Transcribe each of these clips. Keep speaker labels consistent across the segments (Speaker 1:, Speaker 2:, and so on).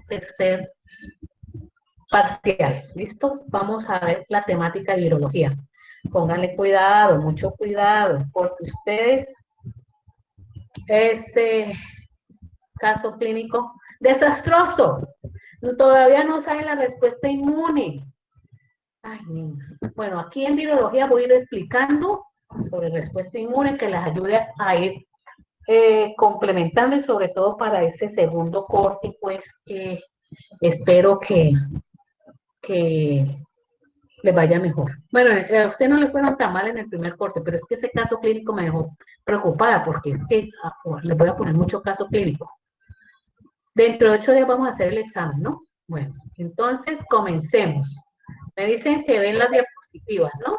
Speaker 1: tercer parcial. ¿Listo? Vamos a ver la temática de virología. Pónganle cuidado, mucho cuidado, porque ustedes, ese caso clínico desastroso, todavía no saben la respuesta inmune. Ay, niños. Bueno, aquí en virología voy a ir explicando sobre respuesta inmune que les ayude a ir complementando y sobre todo para ese segundo corte, pues que espero que les vaya mejor. Bueno, a usted no le fueron tan mal en el primer corte, pero es que ese caso clínico me dejó preocupada porque es que les voy a poner mucho caso clínico. Dentro de 8 días vamos a hacer el examen, ¿no? Bueno, entonces comencemos. Me dicen que ven las diapositivas, ¿no?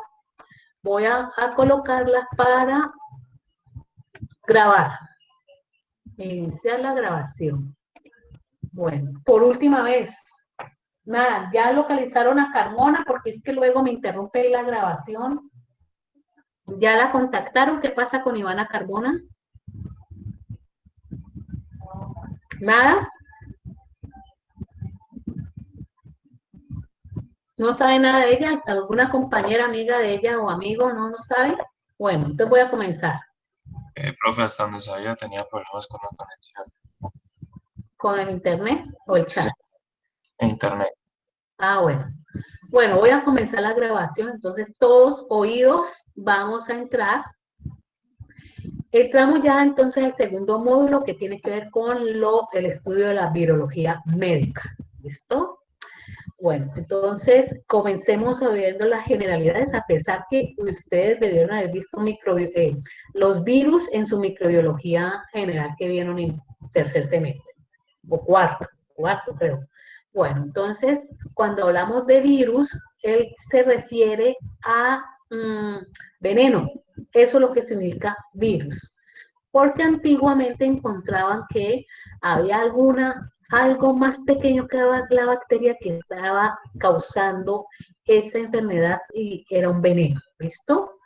Speaker 1: Voy a colocarlas para grabar. Iniciar la grabación. Bueno, por última vez. Nada, ya localizaron a Carmona porque es que luego me interrumpe la grabación. ¿Ya la contactaron? ¿Qué pasa con Ivana Carmona? ¿Nada? ¿No sabe nada de ella? ¿Alguna compañera, amiga de ella o amigo? ¿No sabe? Bueno, entonces voy a comenzar.
Speaker 2: Profe, hasta donde sabía tenía problemas con la conexión.
Speaker 1: ¿Con el internet o el
Speaker 2: Sí, sí,
Speaker 1: chat?
Speaker 2: internet.
Speaker 1: Ah, bueno. Bueno, voy a comenzar la grabación. Entonces, todos oídos, vamos a entrar. Entramos ya entonces al segundo módulo que tiene que ver con el estudio de la virología médica. ¿Listo? Bueno, entonces comencemos viendo las generalidades, a pesar que ustedes debieron haber visto los virus en su microbiología general que vieron en tercer semestre, o cuarto creo. Bueno, entonces, cuando hablamos de virus, él se refiere a veneno, eso es lo que significa virus, porque antiguamente encontraban que había algo más pequeño que la bacteria que estaba causando esa enfermedad y era un veneno, ¿listo?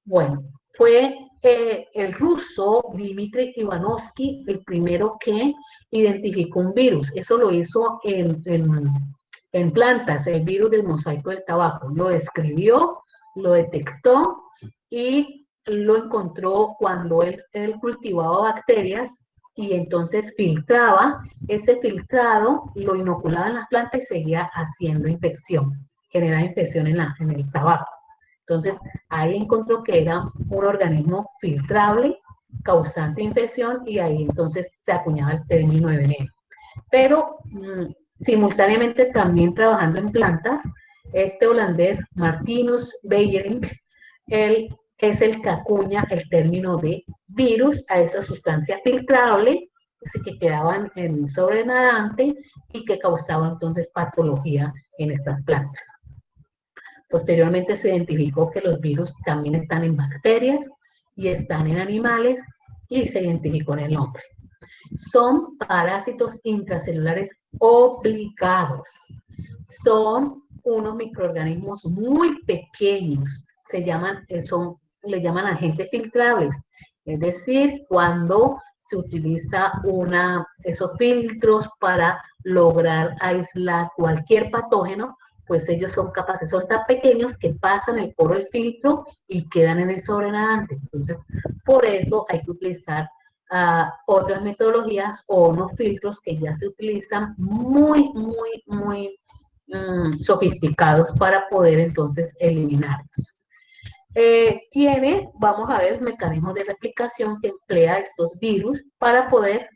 Speaker 1: Bueno, fue el ruso Dmitry Ivanovsky el primero que identificó un virus. Eso lo hizo en plantas, el virus del mosaico del tabaco. Lo describió, lo detectó y lo encontró cuando él cultivaba bacterias y entonces filtraba. Ese filtrado lo inoculaba en las plantas y seguía haciendo infección, generaba infección en el tabaco. Entonces, ahí encontró que era un organismo filtrable, causante de infección, y ahí entonces se acuñaba el término de veneno. Pero simultáneamente también trabajando en plantas, este holandés Martinus Beijering, él es el que acuña el término de virus a esa sustancia filtrable que quedaban en sobrenadante y que causaba entonces patología en estas plantas. Posteriormente se identificó que los virus también están en bacterias y están en animales y se identificó en el hombre. Son parásitos intracelulares obligados. Son unos microorganismos muy pequeños. Le llaman agentes filtrables. Es decir, cuando se utiliza esos filtros para lograr aislar cualquier patógeno, pues ellos son capaces, son tan pequeños que pasan el poro del filtro y quedan en el sobrenadante. Entonces, por eso hay que utilizar otras metodologías o unos filtros que ya se utilizan muy sofisticados para poder entonces eliminarlos. Vamos a ver, mecanismos de replicación que emplea estos virus para poder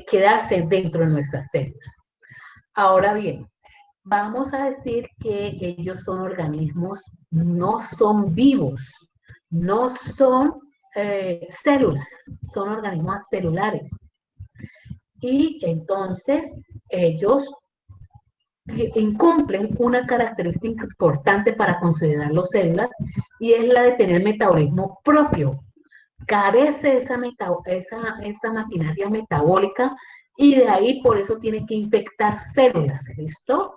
Speaker 1: quedarse dentro de nuestras células. Ahora bien, vamos a decir que ellos son organismos, no son vivos, no son células, son organismos celulares. Y entonces ellos incumplen una característica importante para considerarlos células y es la de tener metabolismo propio. Carece esa maquinaria metabólica y de ahí por eso tiene que infectar células, ¿listo?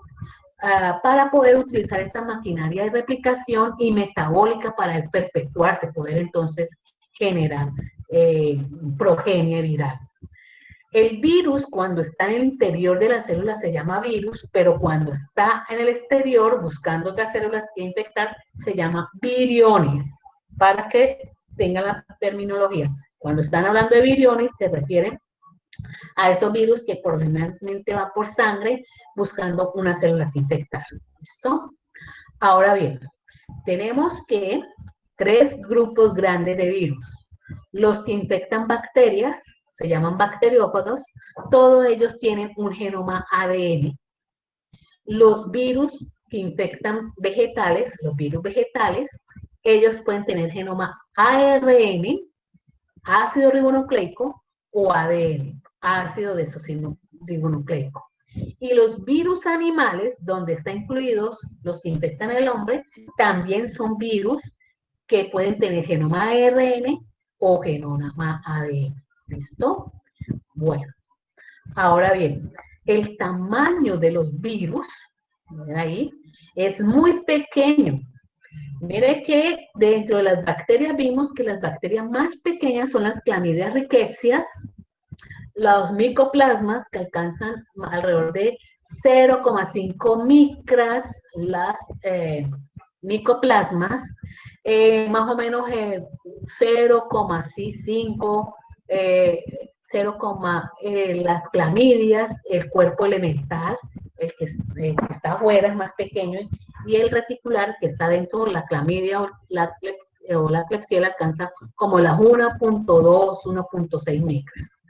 Speaker 1: Para poder utilizar esa maquinaria de replicación y metabólica para el perpetuarse, poder entonces generar progenie viral. El virus, cuando está en el interior de la célula, se llama virus, pero cuando está en el exterior, buscando otras células que infectar, se llama viriones, para que tengan la terminología. Cuando están hablando de viriones, se refieren a esos virus que probablemente van por sangre buscando una célula que infectar. ¿Listo? Ahora bien, tenemos que tres grupos grandes de virus. Los que infectan bacterias, se llaman bacteriófagos, todos ellos tienen un genoma ADN. Los virus que infectan vegetales, los virus vegetales, ellos pueden tener genoma ARN, ácido ribonucleico, o ADN, ácido desoxirribonucleico. Y los virus animales, donde están incluidos los que infectan al hombre, también son virus que pueden tener genoma ARN o genoma ADN. ¿Listo? Bueno, ahora bien, el tamaño de los virus, miren ahí, es muy pequeño. Mire que dentro de las bacterias vimos que las bacterias más pequeñas son las Clamidia rickettsias, los micoplasmas que alcanzan alrededor de 0,5 micras, las micoplasmas, más o menos 0,5, 0, las clamidias, el cuerpo elemental, el que está afuera es más pequeño, y el reticular que está dentro, la clamidia o la Klebsiella alcanza como las 1,2, 1,6 micras.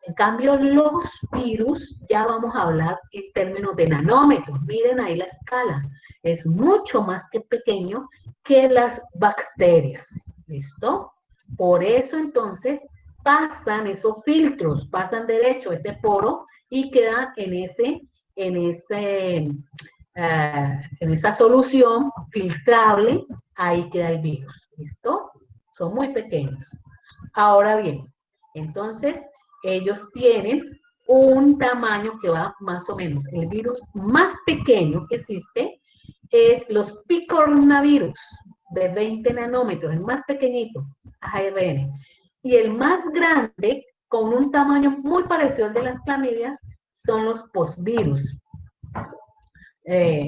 Speaker 1: En cambio, los virus, ya vamos a hablar en términos de nanómetros. Miren ahí la escala. Es mucho más que pequeño que las bacterias. ¿Listo? Por eso, entonces, pasan esos filtros, pasan derecho ese poro y quedan en esa solución filtrable, ahí queda el virus. ¿Listo? Son muy pequeños. Ahora bien, entonces, ellos tienen un tamaño que va más o menos. El virus más pequeño que existe es los picornavirus, de 20 nanómetros, el más pequeñito, ARN. Y el más grande, con un tamaño muy parecido al de las clamidias, son los posvirus.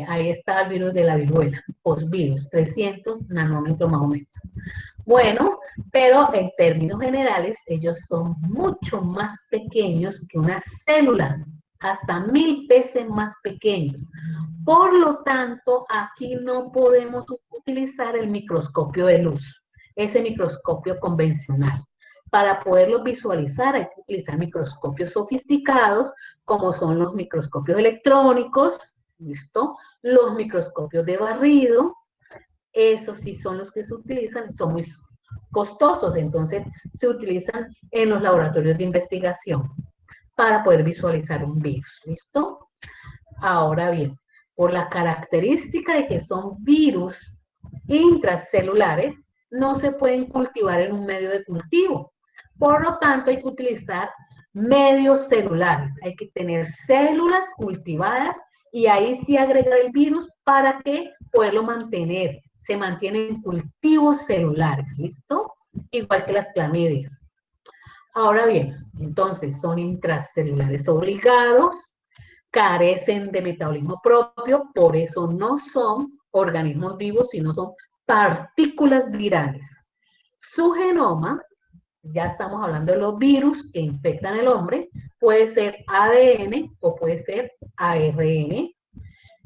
Speaker 1: Ahí está el virus de la viruela, posvirus, 300 nanómetros más o menos. Bueno, pero en términos generales, ellos son mucho más pequeños que una célula, hasta 1000 veces más pequeños. Por lo tanto, aquí no podemos utilizar el microscopio de luz, ese microscopio convencional. Para poderlos visualizar hay que utilizar microscopios sofisticados, como son los microscopios electrónicos, ¿listo? Los microscopios de barrido, esos sí son los que se utilizan, son muy costosos, entonces se utilizan en los laboratorios de investigación para poder visualizar un virus, ¿listo? Ahora bien, por la característica de que son virus intracelulares, no se pueden cultivar en un medio de cultivo. Por lo tanto, hay que utilizar medios celulares. Hay que tener células cultivadas y ahí sí agregar el virus para que poderlo mantener. Se mantienen cultivos celulares, ¿listo? Igual que las clamidias. Ahora bien, entonces son intracelulares obligados, carecen de metabolismo propio, por eso no son organismos vivos, sino son partículas virales. Su genoma, ya estamos hablando de los virus que infectan al hombre, puede ser ADN o puede ser ARN.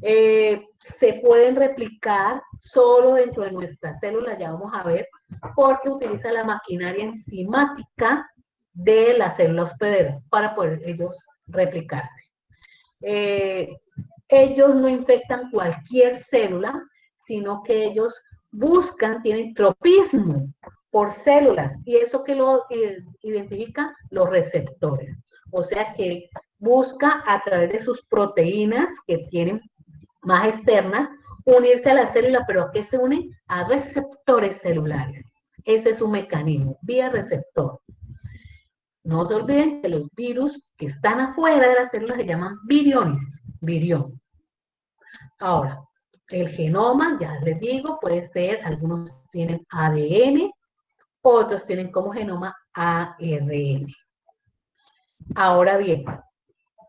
Speaker 1: Se pueden replicar solo dentro de nuestras células, ya vamos a ver, porque utiliza la maquinaria enzimática de la célula hospedera para poder ellos replicarse. Ellos no infectan cualquier célula, sino que ellos buscan, tienen tropismo por células, y eso que lo identifica los receptores. O sea que busca a través de sus proteínas que tienen más externas, unirse a la célula, pero ¿a qué se unen? A receptores celulares. Ese es su mecanismo, vía receptor. No se olviden que los virus que están afuera de las células se llaman viriones, virión. Ahora, el genoma, ya les digo, puede ser, algunos tienen ADN, otros tienen como genoma ARN. Ahora bien,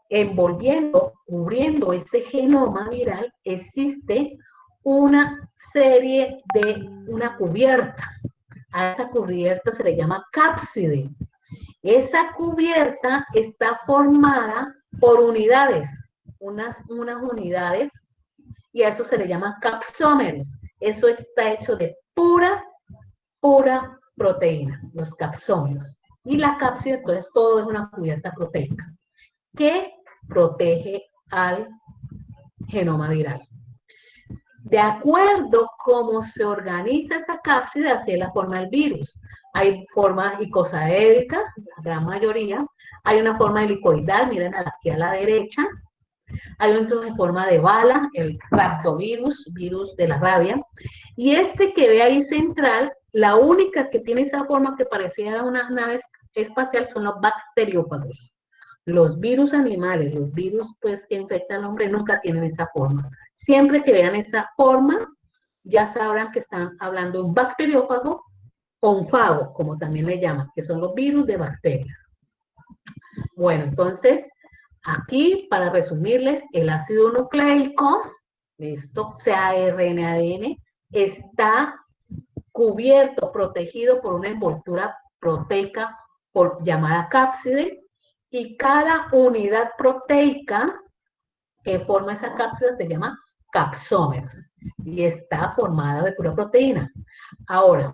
Speaker 1: envolviendo, cubriendo ese genoma viral, existe una serie de una cubierta. A esa cubierta se le llama cápside. Esa cubierta está formada por unidades, unas unidades, y a eso se le llama capsómeros. Eso está hecho de pura proteína, los capsómeros. Y la cápside, entonces, todo es una cubierta proteica que protege al genoma viral. De acuerdo a cómo se organiza esa cápside, así es la forma del virus. Hay forma icosaédrica, la gran mayoría. Hay una forma helicoidal, miren aquí a la derecha. Hay otro de forma de bala, el raptovirus, virus de la rabia. Y este que ve ahí central, la única que tiene esa forma que parecía una nave espacial son los bacteriófagos. Los virus animales, los virus pues que infectan al hombre nunca tienen esa forma. Siempre que vean esa forma, ya sabrán que están hablando de un bacteriófago o un fago, como también le llaman, que son los virus de bacterias. Bueno, entonces, aquí, para resumirles, el ácido nucleico, esto sea ARN, ADN, está cubierto, protegido por una envoltura proteica llamada cápside, y cada unidad proteica que forma esa cápside se llama capsómeros y está formada de pura proteína. Ahora,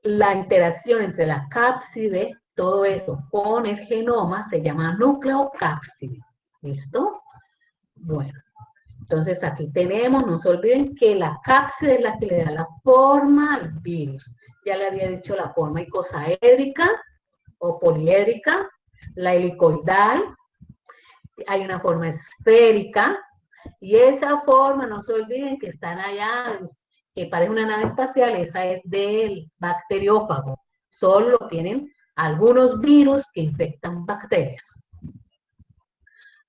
Speaker 1: la interacción entre la cápside, todo eso, con el genoma se llama nucleocápside. ¿Listo? Bueno, entonces aquí tenemos, no se olviden que la cápside es la que le da la forma al virus. Ya le había dicho la forma icosaédrica o poliédrica, la helicoidal, hay una forma esférica, y esa forma, no se olviden que están allá, que parece una nave espacial, esa es del bacteriófago. Solo tienen algunos virus que infectan bacterias.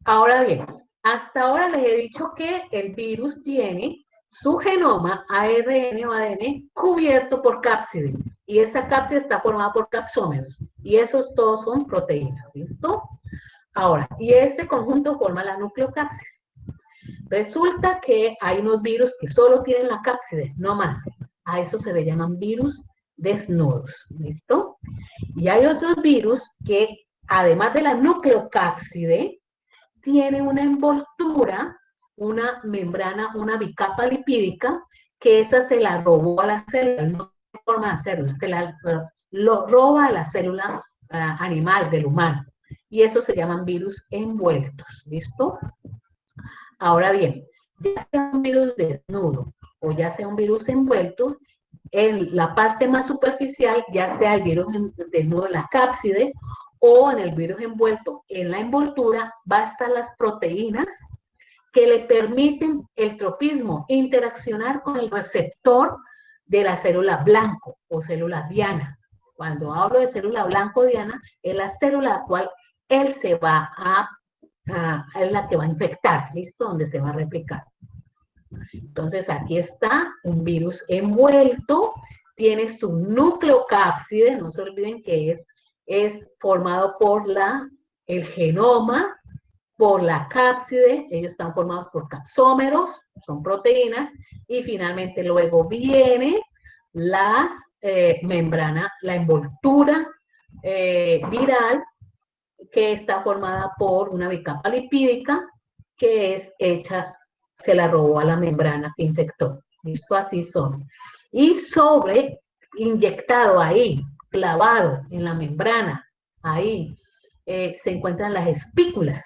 Speaker 1: Ahora bien, hasta ahora les he dicho que el virus tiene su genoma ARN o ADN cubierto por cápside, y esa cápside está formada por capsómeros, y esos todos son proteínas, ¿listo? Ahora, y ese conjunto forma la nucleocápside. Resulta que hay unos virus que solo tienen la cápside, no más. A eso se le llaman virus desnudos, ¿listo? Y hay otros virus que, además de la nucleocápside, tienen una envoltura, una membrana, una bicapa lipídica, que esa se la robó a la célula, no forma de célula, lo roba a la célula animal del humano. Y eso se llaman virus envueltos, ¿listo? Ahora bien, ya sea un virus desnudo o ya sea un virus envuelto, en la parte más superficial, ya sea el virus desnudo en la cápside o en el virus envuelto en la envoltura, va a estar las proteínas que le permiten el tropismo, interaccionar con el receptor de la célula blanco o célula diana. Cuando hablo de célula blanco diana, es la célula a la cual él se va es la que va a infectar, ¿listo? Donde se va a replicar. Entonces, aquí está un virus envuelto, tiene su nucleocápside, no se olviden que es formado por el genoma, por la cápside, ellos están formados por capsómeros, son proteínas, y finalmente luego viene las membrana, la envoltura viral, que está formada por una bicapa lipídica que es hecha, se la robó a la membrana que infectó. Listo, así son. Y inyectado ahí, clavado en la membrana, ahí se encuentran las espículas.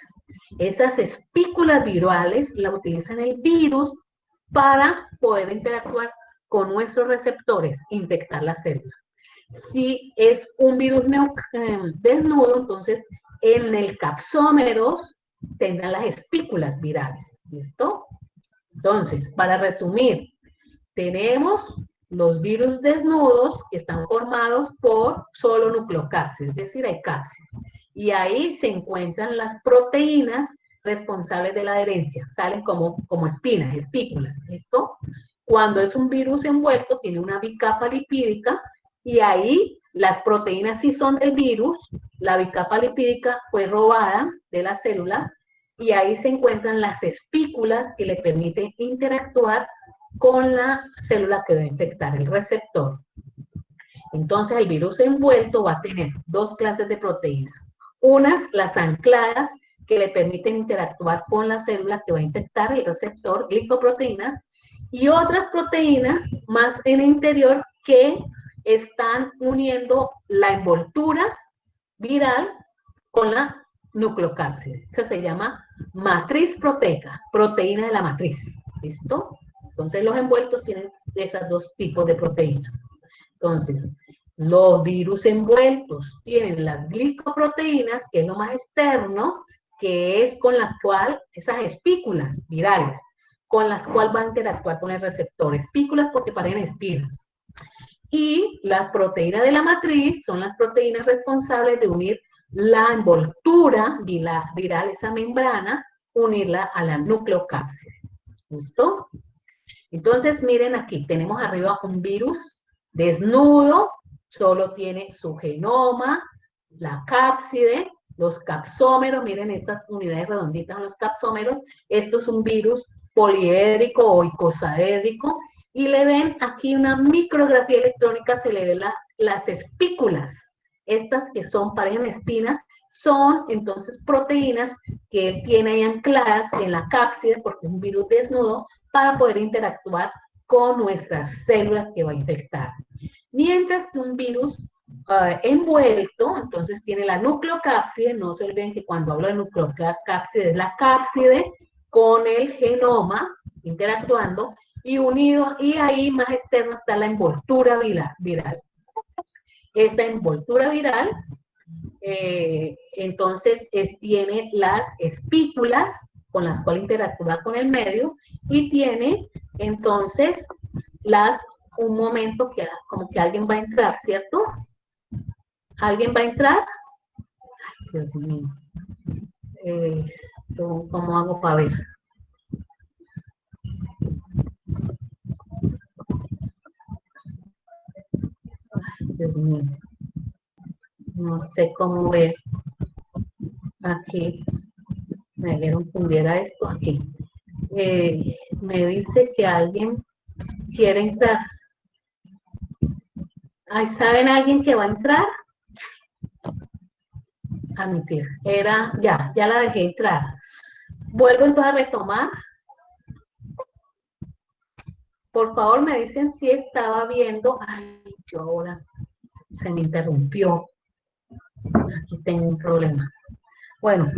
Speaker 1: Esas espículas virales las utilizan el virus para poder interactuar con nuestros receptores, infectar la célula. Si es un virus desnudo, entonces en el capsómeros tendrán las espículas virales. ¿Listo? Entonces, para resumir, tenemos los virus desnudos que están formados por solo nucleocápsides, es decir, hay cápsides. Y ahí se encuentran las proteínas responsables de la adherencia, salen como espinas, espículas, ¿listo? Cuando es un virus envuelto, tiene una bicapa lipídica y ahí Las proteínas sí son del virus, la bicapa lipídica fue robada de la célula y ahí se encuentran las espículas que le permiten interactuar con la célula que va a infectar, el receptor. Entonces el virus envuelto va a tener dos clases de proteínas. Unas, las ancladas, que le permiten interactuar con la célula que va a infectar el receptor, glicoproteínas, y otras proteínas más en el interior que están uniendo la envoltura viral con la nucleocápside. Esa se llama matriz proteica, proteína de la matriz. ¿Listo? Entonces los envueltos tienen esos dos tipos de proteínas. Entonces, los virus envueltos tienen las glicoproteínas, que es lo más externo, que es con la cual, esas espículas virales, con las cuales va a interactuar con el receptor. Espículas porque parecen espinas. Y las proteínas de la matriz son las proteínas responsables de unir la envoltura viral, esa membrana, unirla a la nucleocápside. ¿Listo? Entonces, miren aquí, tenemos arriba un virus desnudo, solo tiene su genoma, la cápside, los capsómeros, miren estas unidades redonditas son los capsómeros, esto es un virus poliédrico o icosaédrico, y le ven aquí una micrografía electrónica, se le ven las espículas, estas que son, parecen espinas, son entonces proteínas que él tiene ahí ancladas en la cápside, porque es un virus desnudo, para poder interactuar con nuestras células que va a infectar. Mientras que un virus envuelto, entonces tiene la nucleocápside, no se olviden que cuando hablo de nucleocápside es la cápside con el genoma interactuando y unido, y ahí más externo está la envoltura viral. Esa envoltura viral, entonces tiene las espículas con las cuales interactúa con el medio y tiene entonces un momento que como que alguien va a entrar, ¿cierto? ¿Alguien va a entrar? Ay, Dios mío. ¿Cómo hago para ver? Ay, Dios mío. No sé cómo ver. Aquí. Me dieron fundiera esto aquí. Me dice que alguien quiere entrar. Ay, ¿saben alguien que va a entrar? A mentir. Ya la dejé entrar. Vuelvo entonces a retomar. Por favor, me dicen si estaba viendo. Ay, yo ahora se me interrumpió. Aquí tengo un problema. Bueno,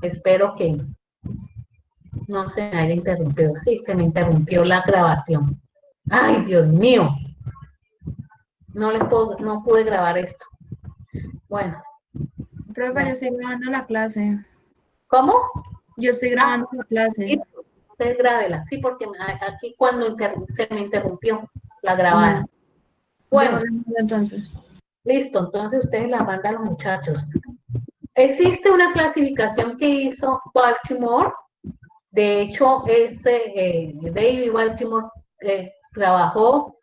Speaker 1: espero que no se me haya interrumpido. Sí, se me interrumpió la grabación. Ay, Dios mío. No pude grabar esto. Bueno.
Speaker 3: Profe, yo estoy grabando la clase.
Speaker 1: ¿Cómo?
Speaker 3: Yo estoy grabando la clase.
Speaker 1: Sí, usted grábela, sí, porque aquí cuando se me interrumpió la grabada. Bueno,
Speaker 3: entonces.
Speaker 1: listo, entonces ustedes la mandan a los muchachos. Existe una clasificación que hizo Baltimore, de hecho, David Baltimore trabajó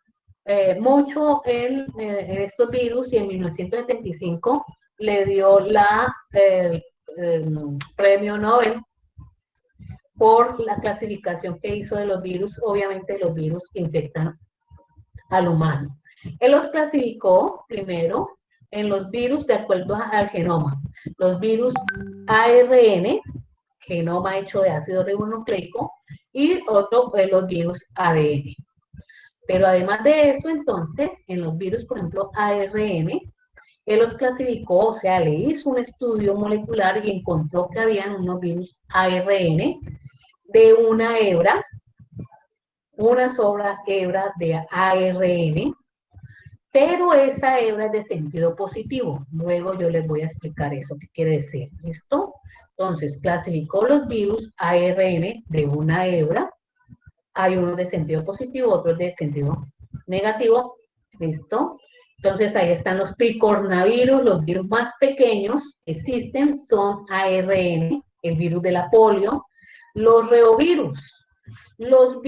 Speaker 1: mucho en estos virus y en 1975 le dio el premio Nobel por la clasificación que hizo de los virus, obviamente los virus que infectan al humano. Él los clasificó primero en los virus de acuerdo al genoma. Los virus ARN, genoma hecho de ácido ribonucleico, y otro los virus ADN. Pero además de eso, entonces, en los virus, por ejemplo, ARN, él los clasificó, o sea, le hizo un estudio molecular y encontró que habían unos virus ARN de una hebra, una sola hebra de ARN, pero esa hebra es de sentido positivo. Luego yo les voy a explicar eso, qué quiere decir. ¿Listo? Entonces, clasificó los virus ARN de una hebra. Hay uno de sentido positivo, otro de sentido negativo. ¿Listo? Entonces, ahí están los picornavirus, los virus más pequeños que existen son ARN, el virus de la polio. Los reovirus. Los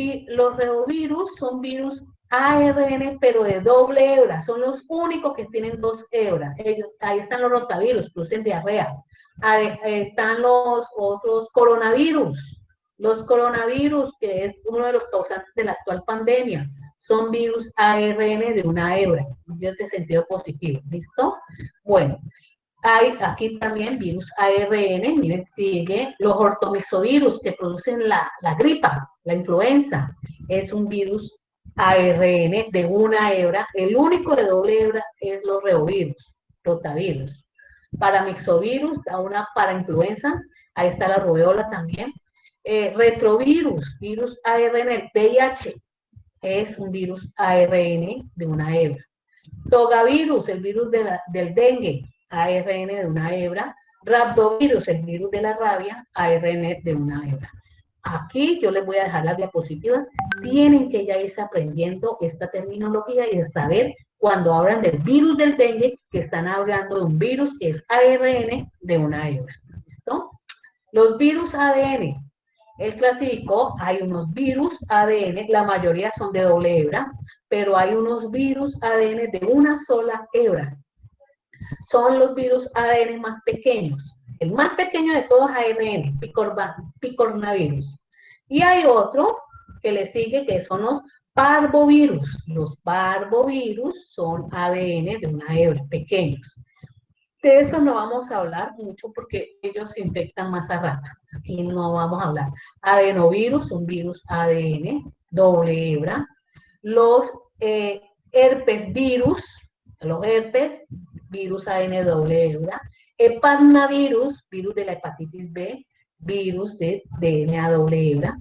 Speaker 1: reovirus son virus ARN, pero de doble hebra. Son los únicos que tienen dos hebras. Ahí están los rotavirus, producen diarrea. Ahí están los otros coronavirus. Los coronavirus, que es uno de los causantes de la actual pandemia, son virus ARN de una hebra, de sentido positivo. ¿Listo? Bueno, hay aquí también virus ARN, miren, sigue los ortomixovirus que producen la gripa, la influenza. Es un virus ARN de una hebra. El único de doble hebra es los reovirus, rotavirus. Paramixovirus, da una parainfluenza. Ahí está la rubeola también. Retrovirus, virus ARN, el VIH, es un virus ARN de una hebra. Togavirus, el virus del dengue, ARN de una hebra. Rhabdovirus, el virus de la rabia, ARN de una hebra. Aquí yo les voy a dejar las diapositivas. Tienen que ya irse aprendiendo esta terminología y saber cuando hablan del virus del dengue, que están hablando de un virus que es ARN de una hebra. ¿Listo? Los virus ADN. Él clasificó, hay unos virus ADN, la mayoría son de doble hebra, pero hay unos virus ADN de una sola hebra. Son los virus ADN más pequeños. El más pequeño de todos es ARN, picornavirus. Y hay otro que le sigue, que son los parvovirus. Los parvovirus son ADN de una hebra, pequeños. De eso no vamos a hablar mucho porque ellos infectan más a ratas. Aquí no vamos a hablar. Adenovirus, un virus ADN, doble hebra. Los herpes virus, los herpes, virus ADN doble hebra. Hepatnavirus, virus de la hepatitis B, virus de DNA doble hebra.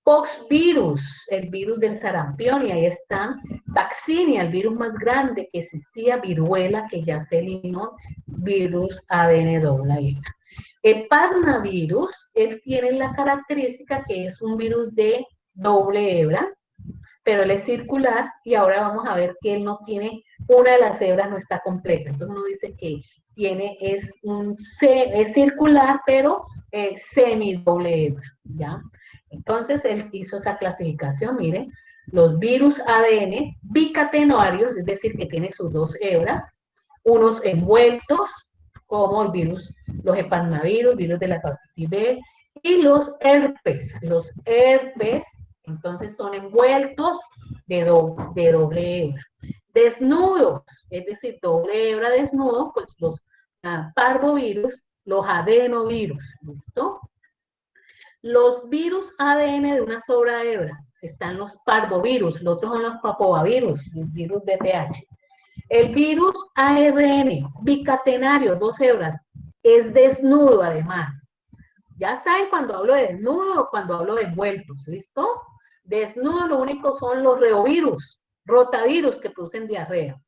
Speaker 1: Poxvirus, el virus del sarampión, y ahí está Vaccinia, el virus más grande que existía, viruela, que ya se eliminó, virus ADN doble hebra. Hepatnavirus, él tiene la característica que es un virus de doble hebra, pero él es circular, y ahora vamos a ver que él no tiene, una de las hebras no está completa, entonces uno dice que tiene, es circular, pero semi-doble hebra, ¿ya? Entonces, él hizo esa clasificación, miren, los virus ADN bicatenarios, es decir, que tiene sus dos hebras, unos envueltos, como el virus, los hepatnavirus, virus de la hepatitis B, y los herpes, entonces son envueltos de doble hebra. Desnudos, es decir, doble hebra desnudo, pues los parvovirus, los adenovirus, ¿listo? Los virus ADN de una sola hebra, están los parvovirus, los otros son los papovavirus, el virus BPH. El virus ARN bicatenario, dos hebras, es desnudo además. Ya saben cuando hablo de desnudo o cuando hablo de envueltos, ¿listo? Desnudo lo único son los reovirus, rotavirus que producen diarrea.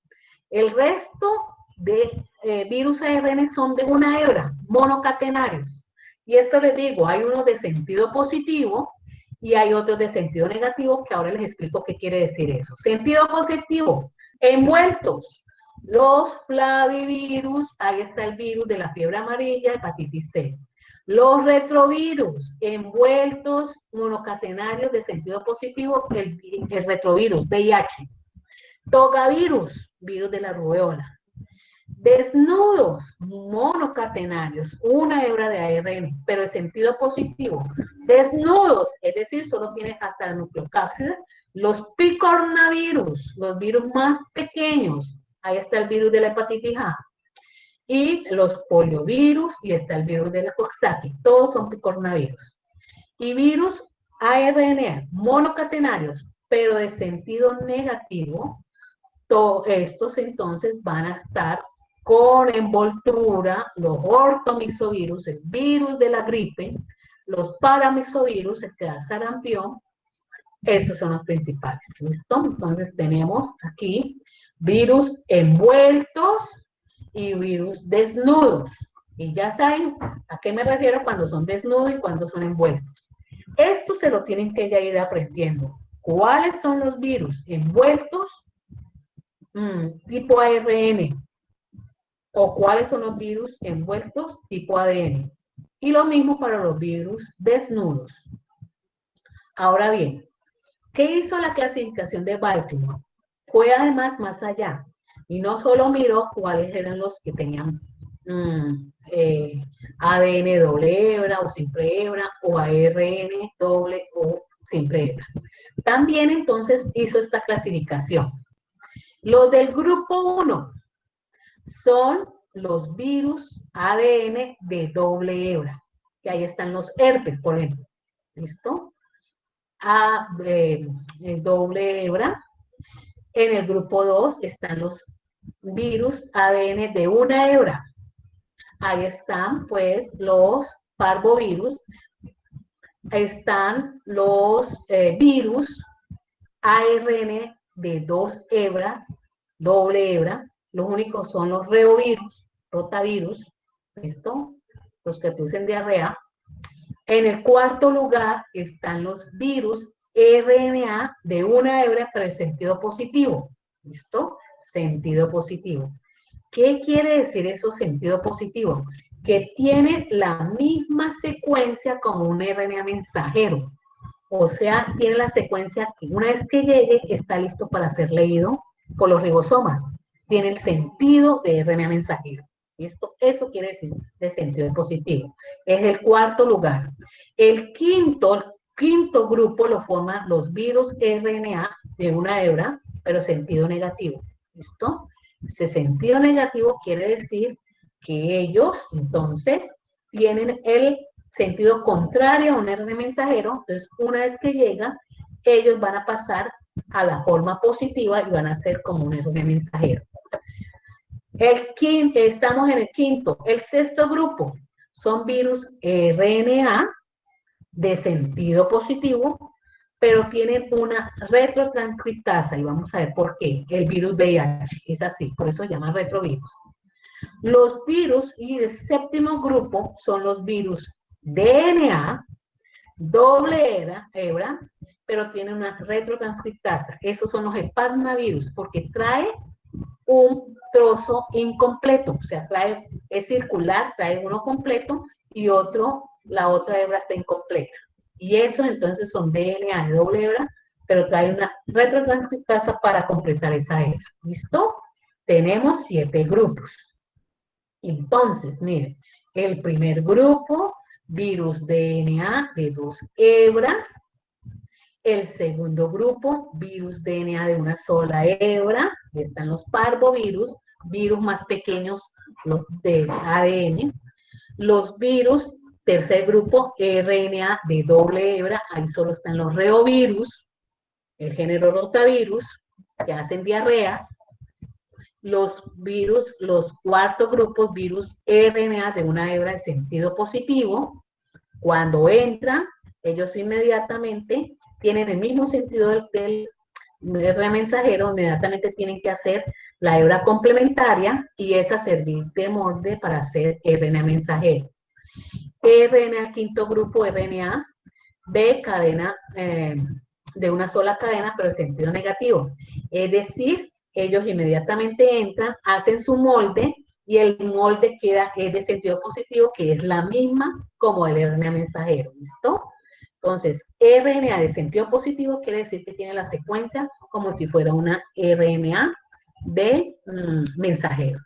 Speaker 1: El resto de virus ARN son de una hebra, monocatenarios. Y esto les digo, hay unos de sentido positivo y hay otros de sentido negativo, que ahora les explico qué quiere decir eso. Sentido positivo, envueltos, los flavivirus, ahí está el virus de la fiebre amarilla, hepatitis C. Los retrovirus, envueltos, monocatenarios de sentido positivo, el retrovirus, VIH. Togavirus, virus de la rubeola. Desnudos, monocatenarios, una hebra de ARN, pero en sentido positivo. Desnudos, es decir, solo tiene hasta la nucleocápside. Los picornavirus, los virus más pequeños. Ahí está el virus de la hepatitis A. Y los poliovirus, y está el virus de la Coxsackie. Todos son picornavirus. Y virus ARN, monocatenarios, pero de sentido negativo. Todos estos entonces van a estar con envoltura, los ortomixovirus, el virus de la gripe, los paramixovirus, el que da sarampión, esos son los principales, ¿listo? Entonces tenemos aquí virus envueltos y virus desnudos. Y ya saben a qué me refiero cuando son desnudos y cuando son envueltos. Esto se lo tienen que ya ir aprendiendo. ¿Cuáles son los virus envueltos tipo ARN? ¿O cuáles son los virus envueltos tipo ADN? Y lo mismo para los virus desnudos. Ahora bien, ¿Qué hizo la clasificación de Baltimore? Fue además más allá y no solo miró cuáles eran los que tenían ADN doble hebra o simple hebra o ARN doble o simple hebra. También entonces hizo esta clasificación. Los del grupo 1 son los virus ADN de doble hebra, que ahí están los herpes, por ejemplo. ¿Listo? Doble hebra. En el grupo 2 están los virus ADN de una hebra. Ahí están, pues, los parvovirus. Están los virus ARN de dos hebras, doble hebra. Los únicos son los reovirus, rotavirus, ¿listo? Los que producen diarrea. En el cuarto lugar están los virus RNA de una hebra, pero en sentido positivo. ¿Listo? Sentido positivo. ¿Qué quiere decir eso, sentido positivo? Que tiene la misma secuencia como un RNA mensajero. O sea, tiene la secuencia que una vez que llegue está listo para ser leído por los ribosomas. Tiene el sentido de RNA mensajero. ¿Listo? Eso quiere decir de sentido positivo. Es el cuarto lugar. El quinto grupo lo forman los virus RNA de una hebra, pero sentido negativo. ¿Listo? Ese sentido negativo quiere decir que ellos, entonces, tienen el sentido contrario a un RNA mensajero. Entonces, una vez que llega, ellos van a pasar a la forma positiva y van a ser como un RNA mensajero. Estamos en el quinto. El sexto grupo son virus RNA de sentido positivo, pero tienen una retrotranscriptasa, y vamos a ver por qué. El virus VIH es así, por eso se llama retrovirus. Los virus y el séptimo grupo son los virus DNA, doble hebra, pero tiene una retrotranscriptasa. Esos son los hepatnavirus, porque trae un trozo incompleto, o sea, es circular, trae uno completo y la otra hebra está incompleta. Y esos entonces son DNA de doble hebra, pero trae una retrotranscriptasa para completar esa hebra. ¿Listo? Tenemos 7 grupos. Entonces, miren, el primer grupo, virus DNA de 2 hebras. El segundo grupo, virus DNA de una sola hebra. Están los parvovirus, virus más pequeños, los de ADN. Los virus, tercer grupo, RNA de doble hebra. Ahí solo están los reovirus, el género rotavirus, que hacen diarreas. Los virus, los cuartos grupos, virus RNA de una hebra de sentido positivo. Cuando entran, ellos inmediatamente tienen el mismo sentido del RNA mensajero, inmediatamente tienen que hacer la hebra complementaria y esa servir de molde para hacer RNA mensajero. RNA, quinto grupo, RNA de cadena, de una sola cadena, pero en sentido negativo. Es decir, ellos inmediatamente entran, hacen su molde y el molde es de sentido positivo, que es la misma como el RNA mensajero. ¿Listo? Entonces, RNA de sentido positivo quiere decir que tiene la secuencia como si fuera una RNA de mensajero.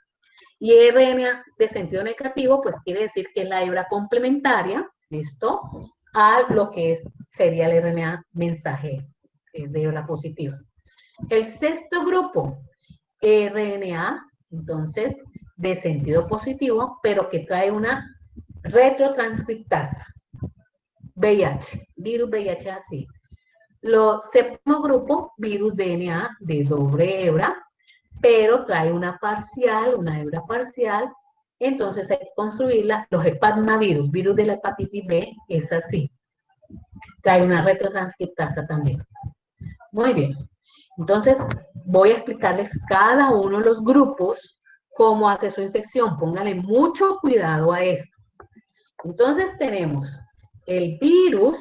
Speaker 1: Y RNA de sentido negativo, pues quiere decir que es la hebra complementaria, ¿listo? A lo que sería el RNA mensajero, que es de hebra positiva. El sexto grupo, RNA, entonces, de sentido positivo, pero que trae una retrotranscriptasa. VIH, virus VIH así. Lo séptimo grupo, virus DNA de doble hebra, pero trae una parcial, una hebra parcial, entonces hay que construirla. Los hepatnavirus, virus de la hepatitis B, es así. Trae una retrotranscriptasa también. Muy bien. Entonces, voy a explicarles cada uno de los grupos cómo hace su infección. Pónganle mucho cuidado a esto. Entonces, tenemos el virus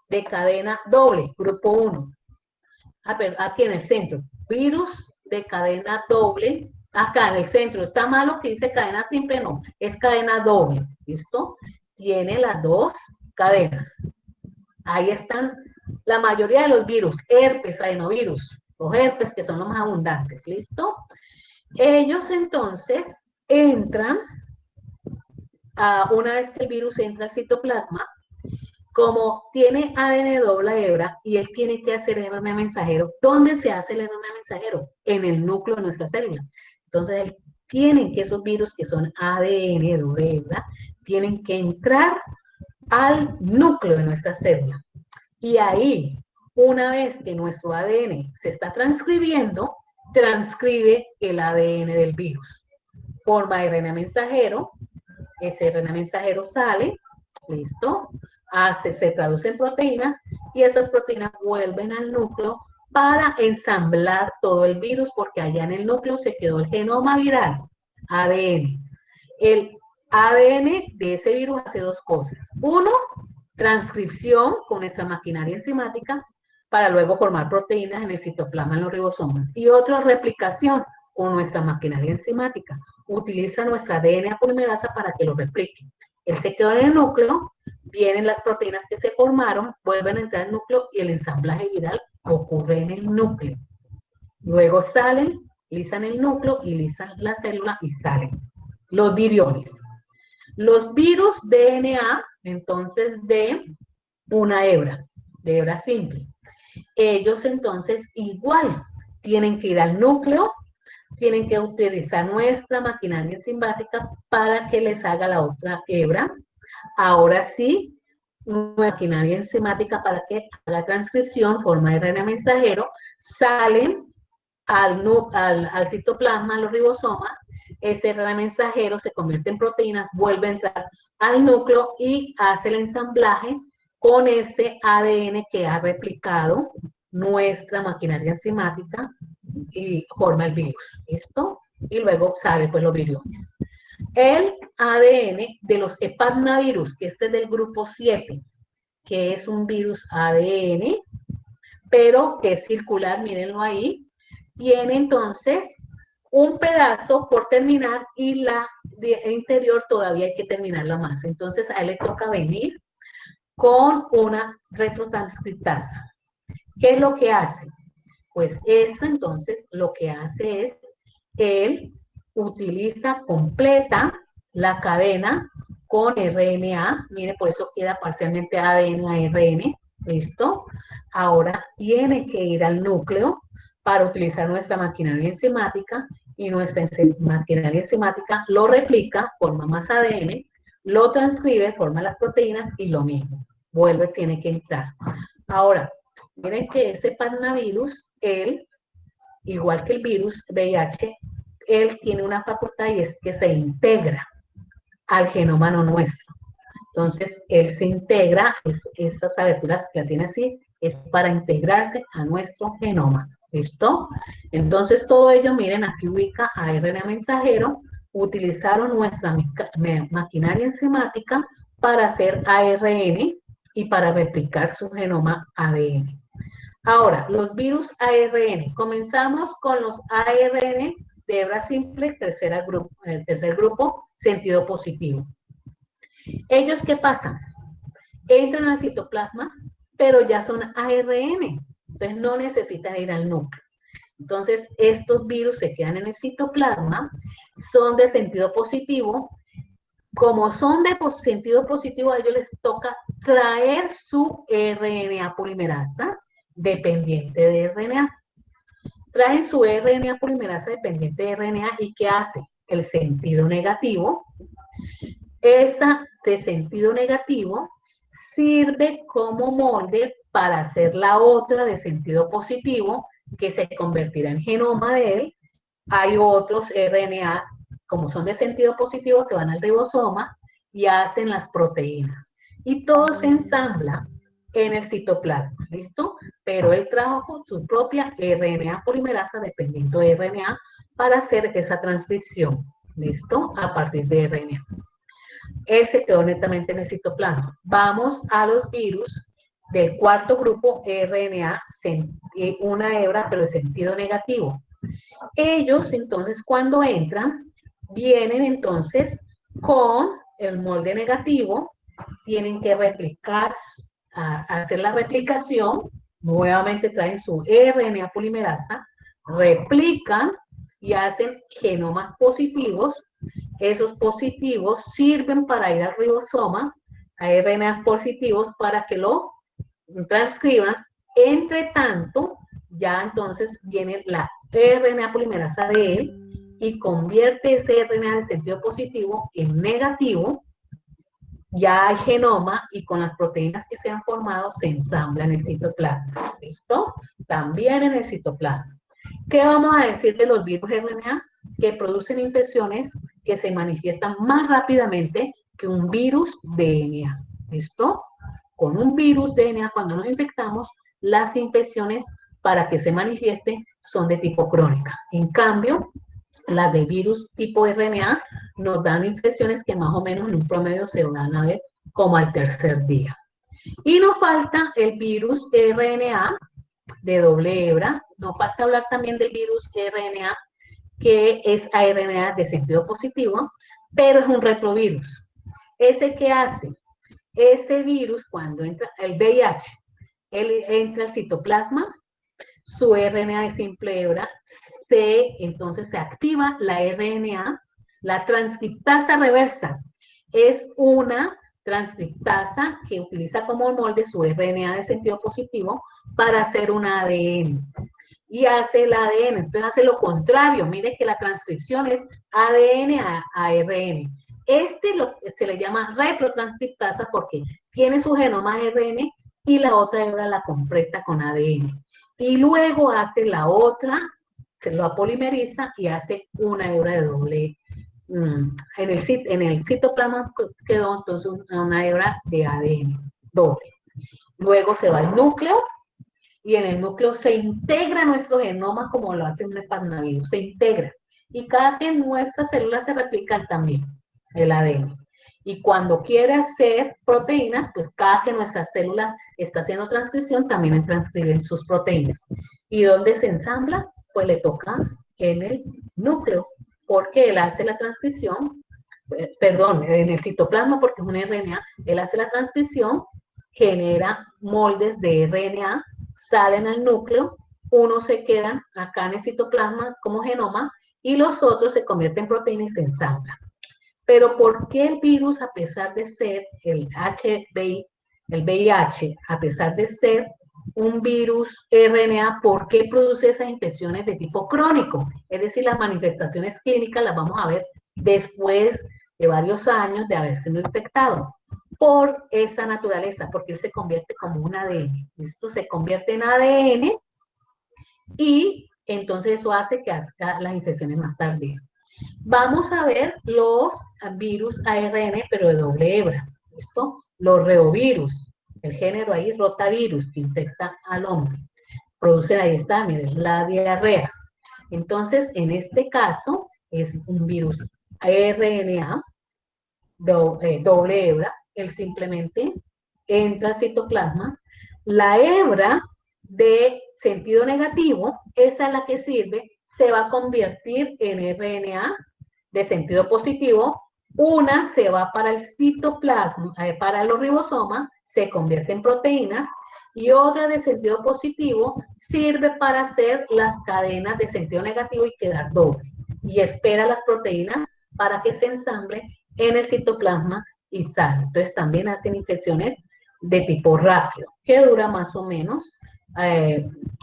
Speaker 1: de cadena doble, grupo 1. Aquí en el centro, virus de cadena doble, acá en el centro, está malo que dice cadena simple, no, es cadena doble, ¿listo? Tiene las dos cadenas. Ahí están la mayoría de los virus, herpes, adenovirus, los herpes que son los más abundantes, ¿listo? Ellos entonces entran, una vez que el virus entra al citoplasma, como tiene ADN doble hebra y él tiene que hacer RNA mensajero, ¿dónde se hace el RNA mensajero? En el núcleo de nuestra célula. Entonces, tienen que esos virus que son ADN doble hebra, tienen que entrar al núcleo de nuestra célula. Y ahí, una vez que nuestro ADN se está transcribiendo, transcribe el ADN del virus. Forma RNA mensajero, ese RNA mensajero sale, listo, se traduce en proteínas y esas proteínas vuelven al núcleo para ensamblar todo el virus porque allá en el núcleo se quedó el genoma viral, ADN. El ADN de ese virus hace dos cosas. Uno, transcripción con nuestra maquinaria enzimática para luego formar proteínas en el citoplasma en los ribosomas. Y otro, replicación con nuestra maquinaria enzimática. Utiliza nuestra DNA polimerasa para que lo replique. Él se quedó en el núcleo, vienen las proteínas que se formaron, vuelven a entrar al núcleo y el ensamblaje viral ocurre en el núcleo. Luego salen, lisan el núcleo y lisan la célula y salen los viriones. Los virus DNA, entonces, de una hebra, de hebra simple. Ellos, entonces, igual, tienen que ir al núcleo, tienen que utilizar nuestra maquinaria enzimática para que les haga la otra hebra. Ahora sí, maquinaria enzimática para que haga transcripción, forma de RNA mensajero, salen al citoplasma, a los ribosomas, ese RNA mensajero se convierte en proteínas, vuelve a entrar al núcleo y hace el ensamblaje con ese ADN que ha replicado nuestra maquinaria enzimática y forma el virus, ¿listo? Y luego sale pues los viriones. El ADN de los hepatnavirus, que este es del grupo 7, que es un virus ADN, pero que es circular, mírenlo ahí, tiene entonces un pedazo por terminar y la interior todavía hay que terminar la masa. Entonces a él le toca venir con una retrotranscriptasa. ¿Qué es lo que hace? Pues eso entonces lo que hace es, él utiliza completa la cadena con RNA, mire, por eso queda parcialmente ADN a RN, ¿listo? Ahora tiene que ir al núcleo para utilizar nuestra maquinaria enzimática y nuestra maquinaria enzimática lo replica, forma más ADN, lo transcribe, forma las proteínas y lo mismo, vuelve, tiene que entrar. Ahora, miren que ese parnavirus, él, igual que el virus VIH, él tiene una facultad y es que se integra al genoma no nuestro. Entonces, él se integra, esas aberturas que la tiene así, es para integrarse a nuestro genoma. ¿Listo? Entonces, todo ello, miren, aquí ubica a RNA mensajero, utilizaron nuestra maquinaria enzimática para hacer ARN y para replicar su genoma ADN. Ahora, los virus ARN. Comenzamos con los ARN de hebra simple, tercer grupo, sentido positivo. ¿Ellos qué pasan? Entran al citoplasma, pero ya son ARN, entonces no necesitan ir al núcleo. Entonces, estos virus se quedan en el citoplasma, son de sentido positivo. Como son de sentido positivo, a ellos les toca traer su RNA polimerasa dependiente de RNA. Traen su RNA polimerasa dependiente de RNA y ¿qué hace? El sentido negativo. Esa de sentido negativo sirve como molde para hacer la otra de sentido positivo que se convertirá en genoma de él. Hay otros RNAs, como son de sentido positivo, se van al ribosoma y hacen las proteínas. Y todo se ensambla en el citoplasma, ¿listo? Pero él trajo su propia RNA polimerasa dependiendo de RNA para hacer esa transcripción, ¿listo? A partir de RNA. Él se quedó netamente en el citoplasma. Vamos a los virus del cuarto grupo, RNA, una hebra, pero de sentido negativo. Ellos, entonces, cuando entran, vienen entonces con el molde negativo, tienen que replicar, hacer la replicación, nuevamente traen su RNA polimerasa, replican y hacen genomas positivos. Esos positivos sirven para ir al ribosoma, a RNAs positivos, para que lo transcriban. Entre tanto, ya entonces viene la RNA polimerasa de él y convierte ese RNA de sentido positivo en negativo. Ya hay genoma y con las proteínas que se han formado se ensambla en el citoplasma. ¿Listo? También en el citoplasma. ¿Qué vamos a decir de los virus RNA? Que producen infecciones que se manifiestan más rápidamente que un virus DNA. ¿Listo? Con un virus DNA, cuando nos infectamos, las infecciones para que se manifieste son de tipo crónica. En cambio, las de virus tipo RNA nos dan infecciones que más o menos en un promedio se van a ver como al tercer día. Y nos falta el virus RNA de doble hebra. Nos falta hablar también del virus RNA, que es RNA de sentido positivo, pero es un retrovirus. ¿Ese qué hace? Ese virus, cuando entra el VIH, él entra al citoplasma, su RNA de simple hebra, entonces se activa la RNA, la transcriptasa reversa. Es una transcriptasa que utiliza como molde su RNA de sentido positivo para hacer un ADN. Y hace el ADN, entonces hace lo contrario. Mire que la transcripción es ADN a ARN. Se le llama retrotranscriptasa porque tiene su genoma ARN y la otra hebra la completa con ADN. Y luego hace la otra, se lo polimeriza y hace una hebra de doble. En el citoplasma quedó entonces una hebra de ADN doble. Luego se va al núcleo y en el núcleo se integra nuestro genoma como lo hace un hepatnavirus, se integra. Y cada que nuestras células se replican también el ADN. Y cuando quiere hacer proteínas, pues cada que nuestra célula está haciendo transcripción, también transcriben sus proteínas. ¿Y dónde se ensambla? Pues le toca en el núcleo, porque él hace la transcripción, perdón, en el citoplasma, porque es un RNA, él hace la transcripción, genera moldes de RNA, salen al núcleo, unos se quedan acá en el citoplasma como genoma y los otros se convierten en proteínas y se ensamblan. Pero ¿por qué el virus, a pesar de ser el VIH, a pesar de ser un virus RNA, por qué produce esas infecciones de tipo crónico? Es decir, las manifestaciones clínicas las vamos a ver después de varios años de haber sido infectado. Por esa naturaleza, porque él se convierte como un ADN. Esto se convierte en ADN y entonces eso hace que haga las infecciones más tardías. Vamos a ver los virus ARN, pero de doble hebra. ¿Listo? Los reovirus, el género ahí, rotavirus, que infecta al hombre. Producen, ahí está, miren, las diarreas. Entonces, en este caso, es un virus RNA, doble hebra. Él simplemente entra al citoplasma. La hebra de sentido negativo, esa es la que sirve, se va a convertir en RNA de sentido positivo. Una se va para el citoplasma, para los ribosomas, se convierte en proteínas, y otra de sentido positivo sirve para hacer las cadenas de sentido negativo y quedar doble. Y espera las proteínas para que se ensamble en el citoplasma y sale. Entonces también hacen infecciones de tipo rápido, que dura más o menos,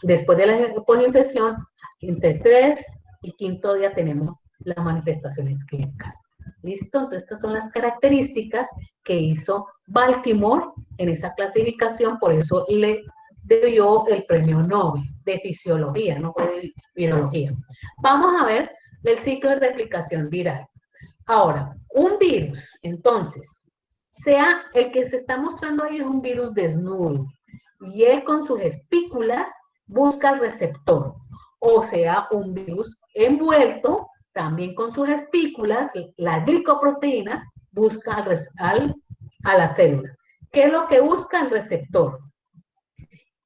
Speaker 1: después de la polinfección, entre 3 y 5 días tenemos las manifestaciones clínicas. ¿Listo? Entonces estas son las características que hizo Baltimore en esa clasificación, por eso le dio el premio Nobel de fisiología, no fue de virología. Vamos a ver el ciclo de replicación viral. Ahora, un virus, entonces, sea el que se está mostrando ahí es un virus desnudo, y él con sus espículas busca el receptor, o sea, un virus envuelto, también con sus espículas, las glicoproteínas, busca a la célula. ¿Qué es lo que busca el receptor?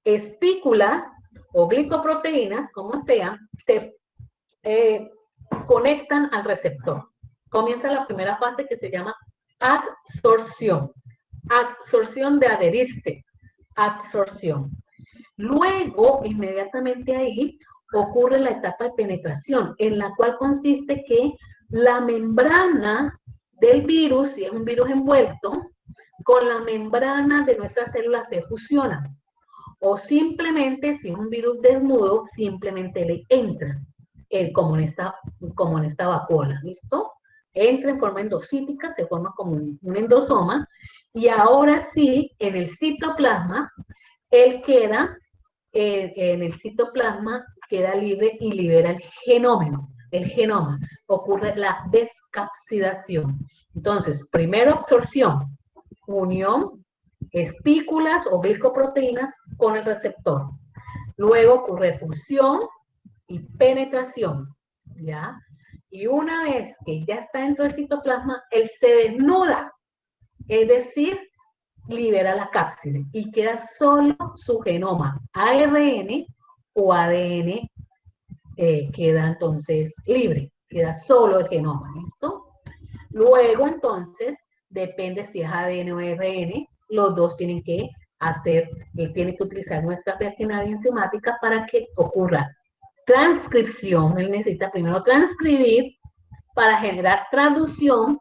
Speaker 1: Espículas o glicoproteínas, como sea, se conectan al receptor. Comienza la primera fase que se llama adsorción. Adsorción de adherirse. Adsorción. Luego, inmediatamente ahí, ocurre la etapa de penetración, en la cual consiste que la membrana del virus, si es un virus envuelto, con la membrana de nuestras células se fusionan. O simplemente, si es un virus desnudo, simplemente le entra, como en esta vacuola, ¿listo? Entra en forma endocítica, se forma como un endosoma, y ahora sí, en el citoplasma, él queda, en el citoplasma, queda libre y libera el genoma. Ocurre la descapsidación. Entonces, primero absorción, unión, espículas o glicoproteínas con el receptor. Luego ocurre fusión y penetración, ¿ya? Y una vez que ya está dentro del citoplasma, él se desnuda, es decir, libera la cápside y queda solo su genoma, ARN o ADN, queda entonces libre, queda solo el genoma, ¿listo? Luego entonces, depende si es ADN o ARN, los dos tienen que tienen que utilizar nuestra maquinaria enzimática para que ocurra transcripción. Él necesita primero transcribir para generar traducción.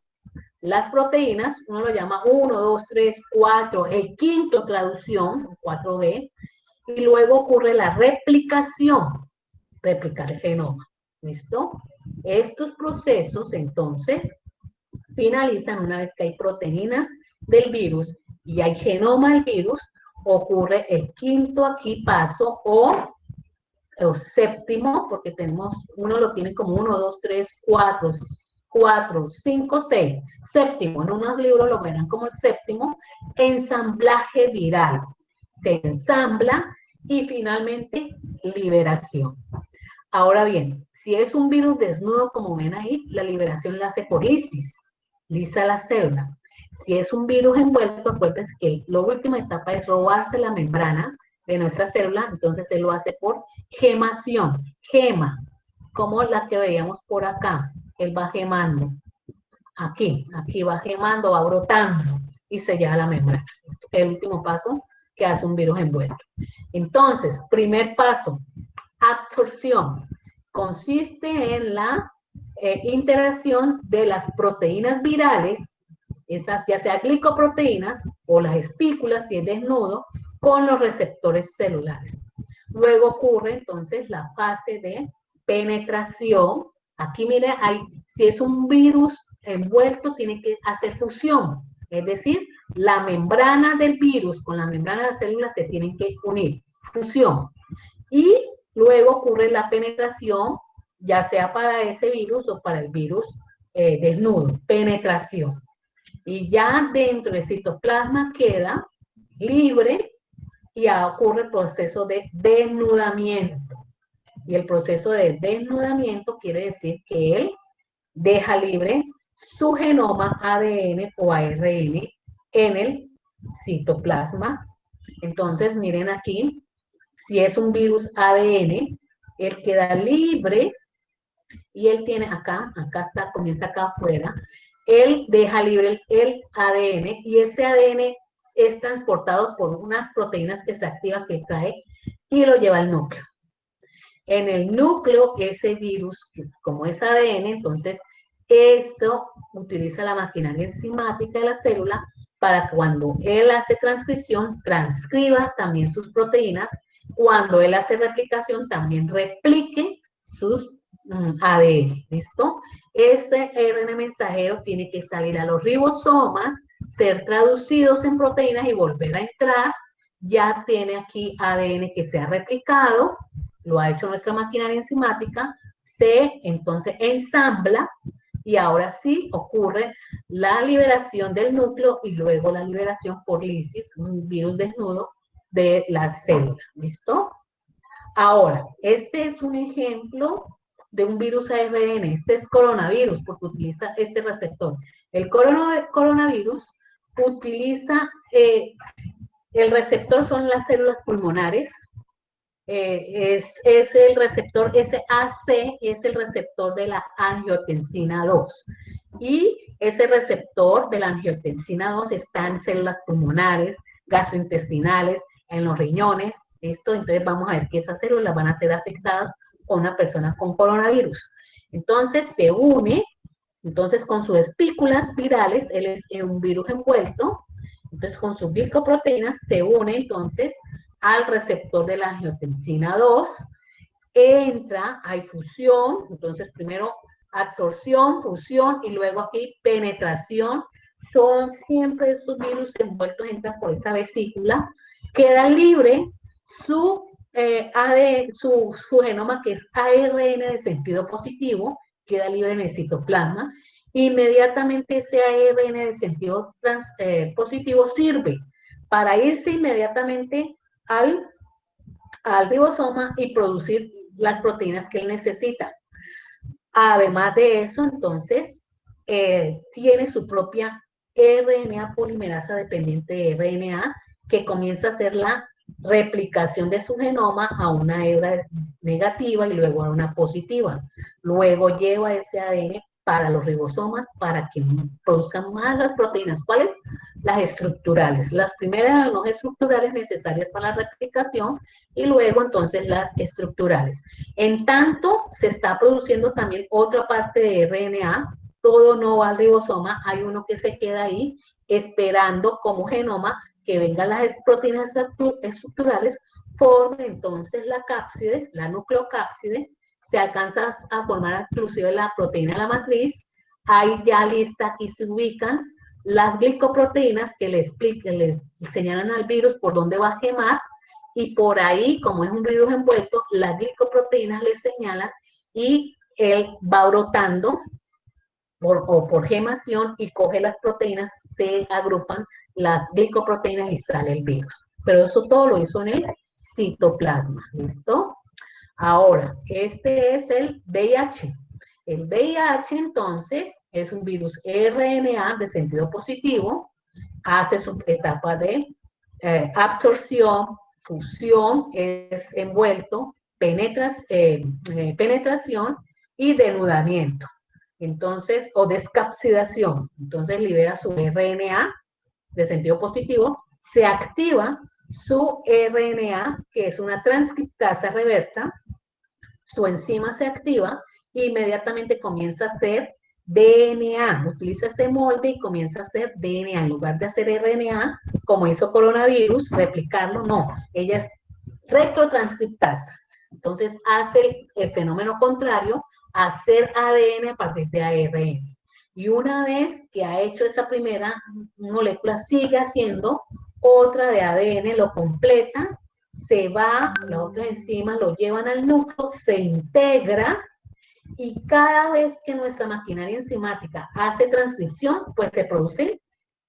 Speaker 1: Las proteínas, uno lo llama 1, 2, 3, 4, el quinto traducción, 4D, y luego ocurre la replicación, replicar el genoma. ¿Listo? Estos procesos, entonces, finalizan una vez que hay proteínas del virus y hay genoma del virus, ocurre el quinto aquí paso o séptimo, porque tenemos, uno lo tiene como 1, 2, 3, 4, 5, 6, séptimo, en unos libros lo verán como el séptimo, ensamblaje viral. Se ensambla y finalmente liberación. Ahora bien, si es un virus desnudo, como ven ahí, la liberación la hace por lisis, lisa la célula. Si es un virus envuelto, acuérdense que la última etapa es robarse la membrana de nuestra célula, entonces se lo hace por gemación, gema, como la que veíamos por acá, él va gemando, aquí va gemando, va brotando y sella la membrana. Este es el último paso que hace un virus envuelto. Entonces, primer paso, absorción, consiste en la interacción de las proteínas virales, esas ya sea glicoproteínas o las espículas, si es desnudo, con los receptores celulares. Luego ocurre entonces la fase de penetración. Aquí mire, si es un virus envuelto, tiene que hacer fusión, es decir, la membrana del virus con la membrana de las células se tienen que unir, fusión. Y luego ocurre la penetración, ya sea para ese virus o para el virus desnudo, penetración. Y ya dentro del citoplasma queda libre y ya ocurre el proceso de desnudamiento. Y el proceso de desnudamiento quiere decir que él deja libre su genoma ADN o ARN en el citoplasma. Entonces, miren aquí, si es un virus ADN, él queda libre y él tiene acá está, comienza acá afuera, él deja libre el ADN y ese ADN es transportado por unas proteínas que se activan, que trae, y lo lleva al núcleo. En el núcleo, ese virus, como es ADN, entonces esto utiliza la maquinaria enzimática de la célula para cuando él hace transcripción, transcriba también sus proteínas. Cuando él hace replicación, también replique sus ADN, ¿listo? Ese ARN mensajero tiene que salir a los ribosomas, ser traducidos en proteínas y volver a entrar. Ya tiene aquí ADN que se ha replicado, lo ha hecho nuestra maquinaria enzimática, se entonces ensambla y ahora sí ocurre la liberación del núcleo y luego la liberación por lisis, un virus desnudo de la célula, ¿listo? Ahora, este es un ejemplo de un virus ARN, este es coronavirus porque utiliza este receptor. El coronavirus utiliza, el receptor son las células pulmonares, es el receptor SAC, es el receptor de la angiotensina 2. Y ese receptor de la angiotensina 2 está en células pulmonares, gastrointestinales, en los riñones, ¿Listo? Entonces vamos a ver que esas células van a ser afectadas con una persona con coronavirus. Entonces se une, entonces con sus espículas virales, él es un virus envuelto, entonces con sus glicoproteínas se une entonces al receptor de la angiotensina 2, entra, hay fusión, entonces primero absorción, fusión y luego aquí penetración. Son siempre estos virus envueltos, entran por esa vesícula, queda libre su, su genoma, que es ARN de sentido positivo, queda libre en el citoplasma. Inmediatamente ese ARN de sentido positivo sirve para irse inmediatamente al ribosoma y producir las proteínas que él necesita. Además de eso, entonces, tiene su propia RNA polimerasa dependiente de RNA, que comienza a hacer la replicación de su genoma a una hebra negativa y luego a una positiva. Luego lleva ese ADN para los ribosomas para que produzcan más las proteínas. ¿Cuáles? Las estructurales. Las primeras, las estructurales necesarias para la replicación y luego entonces las estructurales. En tanto, se está produciendo también otra parte de RNA, todo no va al ribosoma, hay uno que se queda ahí esperando como genoma que vengan las proteínas estructurales, forme entonces la cápside, la nucleocápside, se alcanza a formar inclusive la proteína de la matriz, ahí ya lista, aquí se ubican las glicoproteínas que le señalan al virus por dónde va a gemar, y por ahí, como es un virus envuelto, las glicoproteínas le señalan y él va brotando por gemación y coge las proteínas, se agrupan las glicoproteínas y sale el virus. Pero eso todo lo hizo en el citoplasma, ¿listo? Ahora, este es el VIH. El VIH, entonces, es un virus RNA de sentido positivo, hace su etapa de absorción, fusión, es envuelto, penetración y denudamiento. Entonces, o descapsidación. Entonces libera su RNA de sentido positivo, se activa su RNA, que es una transcriptasa reversa, su enzima se activa e inmediatamente comienza a hacer DNA, utiliza este molde y comienza a hacer DNA. En lugar de hacer RNA, como hizo coronavirus, replicarlo, no, ella es retrotranscriptasa. Entonces hace el fenómeno contrario, hacer ADN a partir de ARN. Y una vez que ha hecho esa primera molécula, sigue haciendo otra de ADN, lo completa, se va, la otra enzima lo llevan al núcleo, se integra, y cada vez que nuestra maquinaria enzimática hace transcripción, pues se produce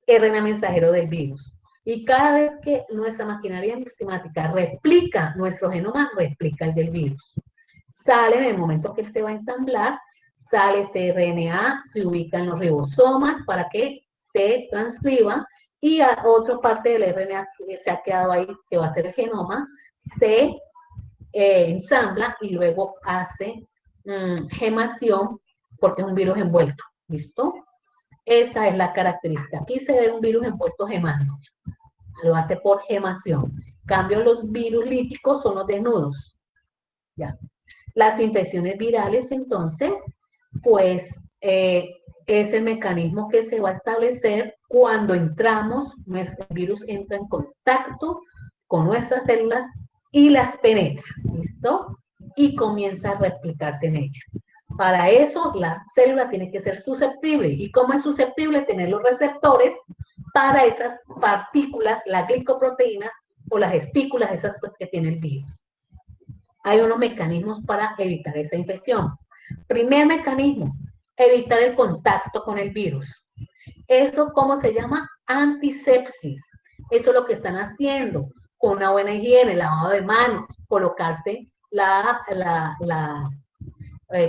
Speaker 1: RNA mensajero del virus. Y cada vez que nuestra maquinaria enzimática replica nuestro genoma, replica el del virus. Sale en el momento que él se va a ensamblar, sale ese RNA, se ubica en los ribosomas para que se transcriba, y a otra parte del RNA que se ha quedado ahí, que va a ser el genoma, se ensambla y luego hace gemación, porque es un virus envuelto. ¿Listo? Esa es la característica. Aquí se ve un virus envuelto gemando. Lo hace por gemación. En cambio, los virus líticos son los desnudos. ¿Ya? Las infecciones virales, entonces, pues es el mecanismo que se va a establecer cuando entramos, nuestro virus entra en contacto con nuestras células y las penetra, ¿listo? Y comienza a replicarse en ellas. Para eso, la célula tiene que ser susceptible. ¿Y cómo es susceptible? Tener los receptores para esas partículas, las glicoproteínas o las espículas, esas pues que tiene el virus. Hay unos mecanismos para evitar esa infección. Primer mecanismo, evitar el contacto con el virus. ¿Eso cómo se llama? Antisepsis. Eso es lo que están haciendo con una buena higiene, lavado de manos, colocarse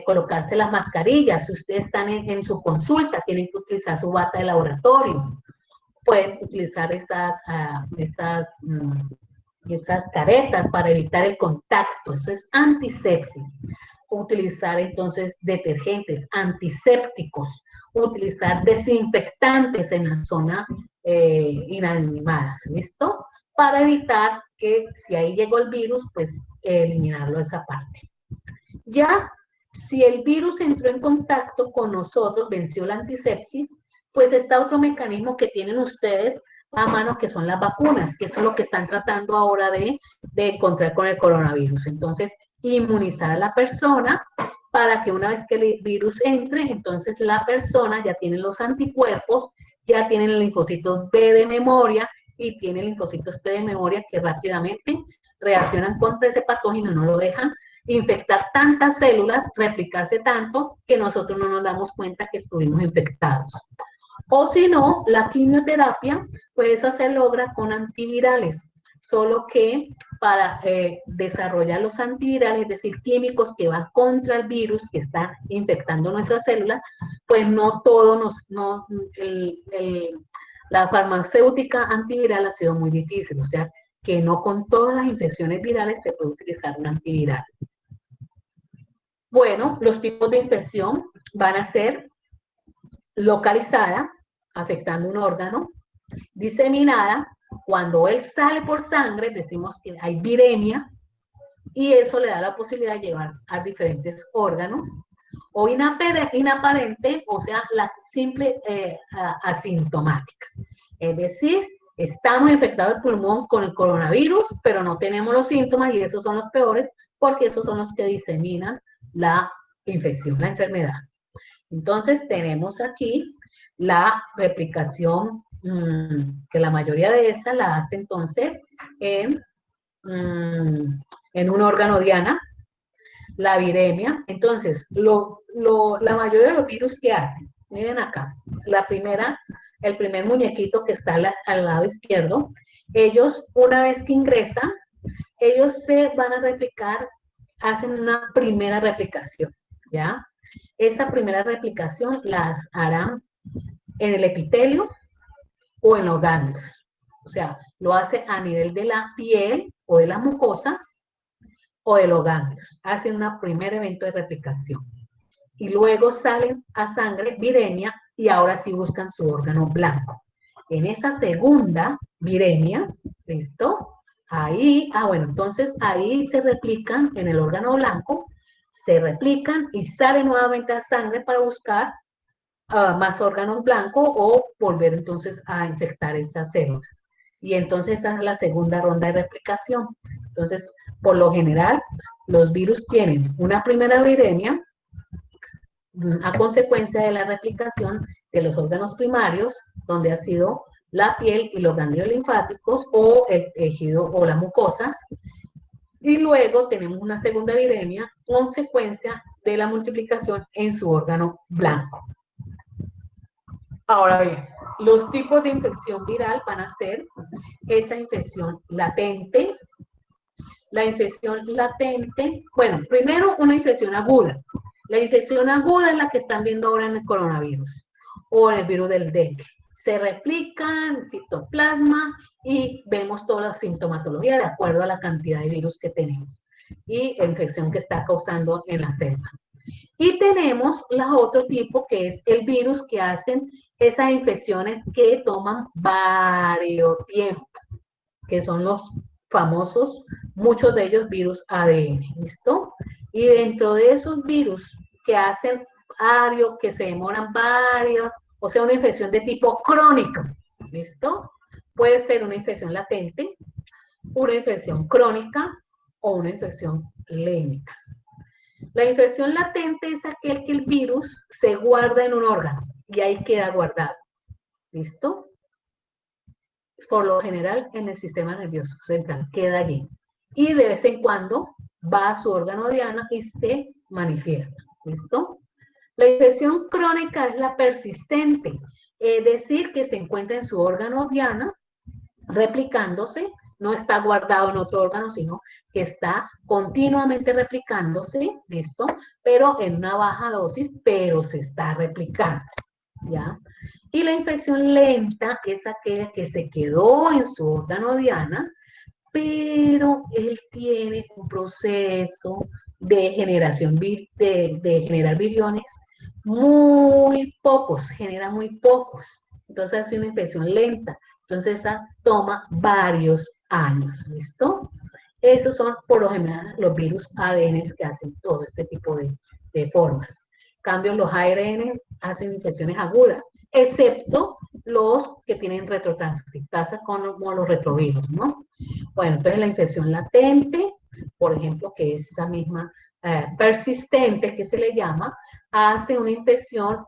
Speaker 1: colocarse las mascarillas. Si ustedes están en su consulta, tienen que utilizar su bata de laboratorio. Pueden utilizar esas caretas para evitar el contacto. Eso es antisepsis. Utilizar entonces detergentes antisépticos, utilizar desinfectantes en la zona inanimadas, ¿listo? Para evitar que si ahí llegó el virus, pues eliminarlo de esa parte. Ya, si el virus entró en contacto con nosotros, venció la antisepsis, pues está otro mecanismo que tienen ustedes a mano, que son las vacunas, que eso es lo que están tratando ahora de encontrar con el coronavirus. Entonces, inmunizar a la persona para que una vez que el virus entre, entonces la persona ya tiene los anticuerpos, ya tiene el linfocitos B de memoria y tiene linfocitos T de memoria que rápidamente reaccionan contra ese patógeno, no lo dejan infectar tantas células, replicarse tanto, que nosotros no nos damos cuenta que estuvimos infectados. O si no, la quimioterapia, pues esa se logra con antivirales, solo que para desarrollar los antivirales, es decir, químicos que van contra el virus que está infectando nuestras células, pues no todo la farmacéutica antiviral ha sido muy difícil, o sea, que no con todas las infecciones virales se puede utilizar un antiviral. Bueno, los tipos de infección van a ser localizada, afectando un órgano, diseminada, cuando él sale por sangre, decimos que hay viremia, y eso le da la posibilidad de llevar a diferentes órganos, o inaparente, o sea, la simple asintomática. Es decir, estamos infectados el pulmón con el coronavirus, pero no tenemos los síntomas, y esos son los peores, porque esos son los que diseminan la infección, la enfermedad. Entonces, tenemos aquí la replicación, que la mayoría de esas la hace entonces en un órgano diana, la viremia. Entonces, la mayoría de los virus que hacen, miren acá, el primer muñequito que está al lado izquierdo, ellos una vez que ingresan, ellos se van a replicar, hacen una primera replicación, ¿ya? Esa primera replicación la harán en el epitelio o en los ganglios. O sea, lo hace a nivel de la piel o de las mucosas o de los ganglios. Hacen un primer evento de replicación. Y luego salen a sangre viremia y ahora sí buscan su órgano blanco. En esa segunda viremia, ¿listo? Ahí, bueno, entonces ahí se replican en el órgano blanco, se replican y sale nuevamente a sangre para buscar más órganos blancos o volver entonces a infectar esas células. Y entonces esa es la segunda ronda de replicación. Entonces, por lo general, los virus tienen una primera viremia a consecuencia de la replicación de los órganos primarios, donde ha sido la piel y los ganglios linfáticos o el tejido o las mucosas. Y luego tenemos una segunda viremia, consecuencia de la multiplicación en su órgano blanco. Ahora bien, los tipos de infección viral van a ser esa infección latente. La infección latente, bueno, primero una infección aguda. La infección aguda es la que están viendo ahora en el coronavirus o en el virus del dengue. Se replican citoplasma y vemos toda la sintomatología de acuerdo a la cantidad de virus que tenemos y la infección que está causando en las células. Y tenemos la otro tipo, que es el virus que hacen esas infecciones que toman varios tiempos, que son los famosos, muchos de ellos virus ADN, ¿listo? Y dentro de esos virus que hacen varios, que se demoran varios, o sea, una infección de tipo crónico, ¿listo? Puede ser una infección latente, una infección crónica o una infección lénica. La infección latente es aquel que el virus se guarda en un órgano y ahí queda guardado. ¿Listo? Por lo general en el sistema nervioso central, queda allí. Y de vez en cuando va a su órgano diana y se manifiesta. ¿Listo? La infección crónica es la persistente, es decir, que se encuentra en su órgano diana replicándose, no está guardado en otro órgano, sino que está continuamente replicándose, ¿listo? Pero en una baja dosis, pero se está replicando, ¿ya? Y la infección lenta es aquella que se quedó en su órgano diana, pero él tiene un proceso de generación, de generar viriones muy pocos, genera muy pocos. Entonces hace una infección lenta. Entonces esa toma varios años, ¿listo? Esos son, por lo general, los virus ADN que hacen todo este tipo de formas. En cambio, los ARN hacen infecciones agudas, excepto los que tienen retrotranscriptasa como los retrovirus, ¿no? Bueno, entonces la infección latente, por ejemplo, que es esa misma persistente que se le llama, hace una infección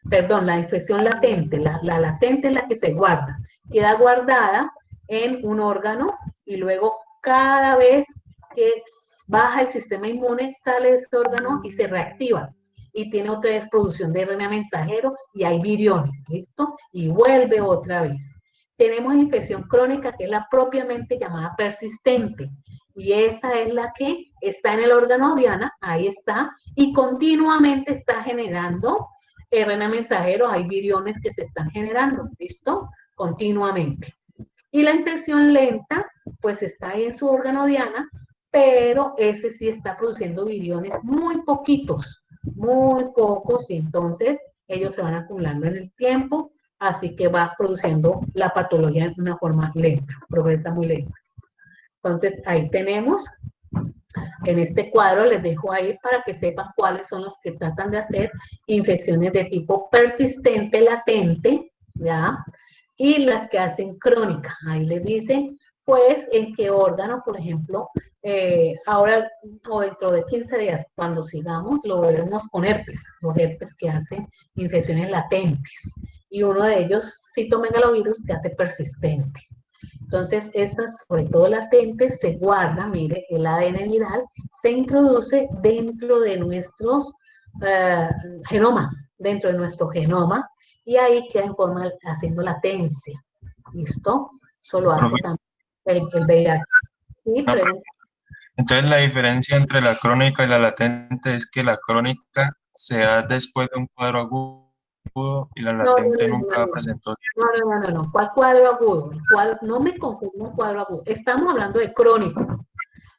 Speaker 1: perdón, la infección latente, la latente es la que se guarda, queda guardada en un órgano y luego cada vez que baja el sistema inmune sale de ese órgano y se reactiva y tiene otra vez producción de RNA mensajero y hay viriones, ¿listo? Y vuelve otra vez. Tenemos infección crónica que es la propiamente llamada persistente y esa es la que está en el órgano diana, ahí está, y continuamente está generando RNA mensajero, hay viriones que se están generando, ¿listo? Continuamente. Y la infección lenta, pues está ahí en su órgano diana, pero ese sí está produciendo viriones muy poquitos, muy pocos, y entonces ellos se van acumulando en el tiempo, así que va produciendo la patología en una forma lenta, progresa muy lenta. Entonces ahí tenemos, en este cuadro les dejo ahí para que sepan cuáles son los que tratan de hacer infecciones de tipo persistente, latente, ¿ya? Y las que hacen crónica. Ahí les dicen, pues, en qué órgano, por ejemplo, ahora o dentro de 15 días, cuando sigamos, lo veremos con herpes, los herpes que hacen infecciones latentes. Y uno de ellos, citomegalovirus, que hace persistente. Entonces, estas, sobre todo latentes, se guardan, mire, el ADN viral se introduce dentro de nuestros genoma, dentro de nuestro genoma, y ahí queda en forma, haciendo latencia. ¿Listo? Eso lo hace también el VIH. ¿Sí?
Speaker 2: Entonces, la diferencia entre la crónica y la latente es que la crónica se da después de un cuadro agudo y la latente nunca presentó.
Speaker 1: No. ¿Cuál cuadro agudo? No me confundo un cuadro agudo. Estamos hablando de crónico.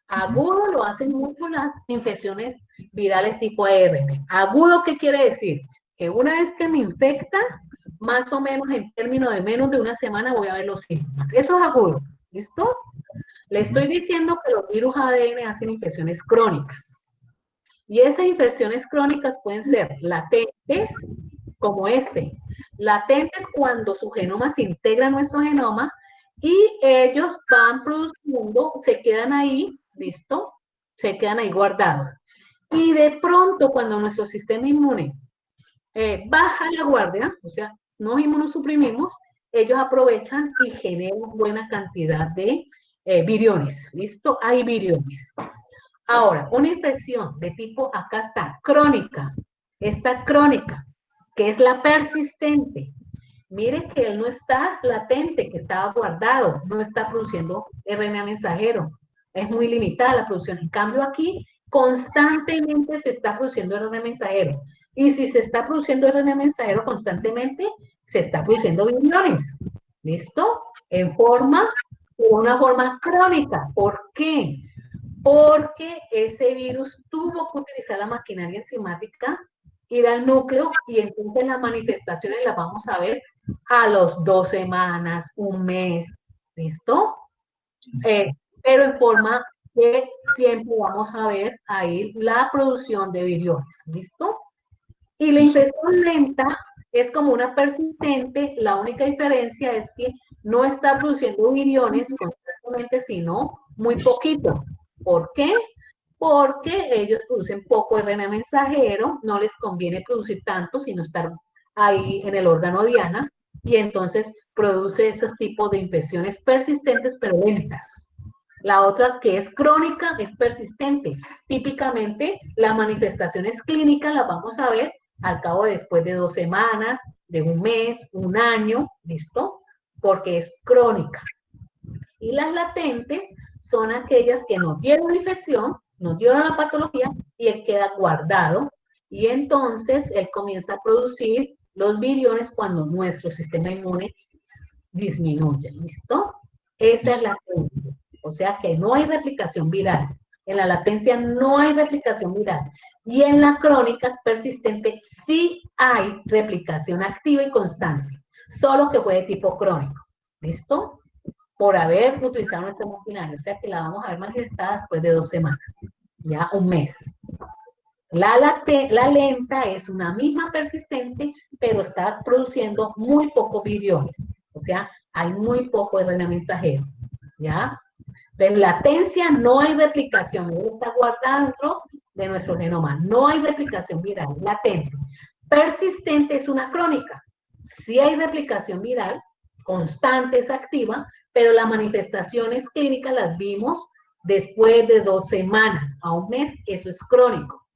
Speaker 1: Agudo lo hacen mucho las infecciones virales tipo ARN. Agudo, ¿qué quiere decir? Que una vez que me infecta, más o menos en términos de menos de una semana voy a ver los síntomas. Eso es agudo. ¿Listo? Le estoy diciendo que los virus ADN hacen infecciones crónicas. Y esas infecciones crónicas pueden ser latentes, como este. Latentes cuando su genoma se integra a nuestro genoma y ellos van produciendo, se quedan ahí, ¿listo? Se quedan ahí guardados. Y de pronto, cuando nuestro sistema inmune baja la guardia, o sea, nos inmunosuprimimos, ellos aprovechan y generan buena cantidad de viriones, ¿listo? Hay viriones. Ahora, una infección de tipo, acá está, crónica. Esta crónica, que es la persistente. Mire que él no está latente, que estaba guardado, no está produciendo RNA mensajero. Es muy limitada la producción. En cambio, aquí constantemente se está produciendo RNA mensajero. Y si se está produciendo RNA mensajero constantemente, se está produciendo viriones. ¿Listo? En una forma crónica. ¿Por qué? Porque ese virus tuvo que utilizar la maquinaria enzimática, ir al núcleo y entonces las manifestaciones las vamos a ver a los 2 semanas, un mes, ¿listo? Pero en forma que siempre vamos a ver ahí la producción de viriones, ¿listo? Y la infección lenta es como una persistente, la única diferencia es que no está produciendo viriones constantemente, sino muy poquito. ¿Por qué? Porque ellos producen poco RNA mensajero, no les conviene producir tanto, sino estar ahí en el órgano diana, y entonces produce esos tipos de infecciones persistentes pero lentas. La otra, que es crónica, es persistente. Típicamente, las manifestaciones clínicas las vamos a ver al cabo de después de 2 semanas, de un mes, un año, ¿listo? Porque es crónica. Y las latentes son aquellas que no dieron infección, no dieron la patología y él queda guardado. Y entonces él comienza a producir los viriones cuando nuestro sistema inmune disminuye, ¿listo? Esa es la latente. O sea que no hay replicación viral. En la latencia no hay replicación viral. Y en la crónica persistente sí hay replicación activa y constante, solo que fue de tipo crónico. ¿Listo? por haber utilizado nuestra maquinaria. O sea que la vamos a ver manifestada después de 2 semanas, ya un mes. La lenta es una misma persistente, pero está produciendo muy pocos viriones. O sea, hay muy poco RNA mensajero, ¿ya? De latencia no hay replicación, está guardada dentro de nuestro genoma. No hay replicación viral, latente. Persistente es una crónica. Sí hay replicación viral, constante, es activa, pero las manifestaciones clínicas las vimos después de 2 semanas a un mes, eso es crónico.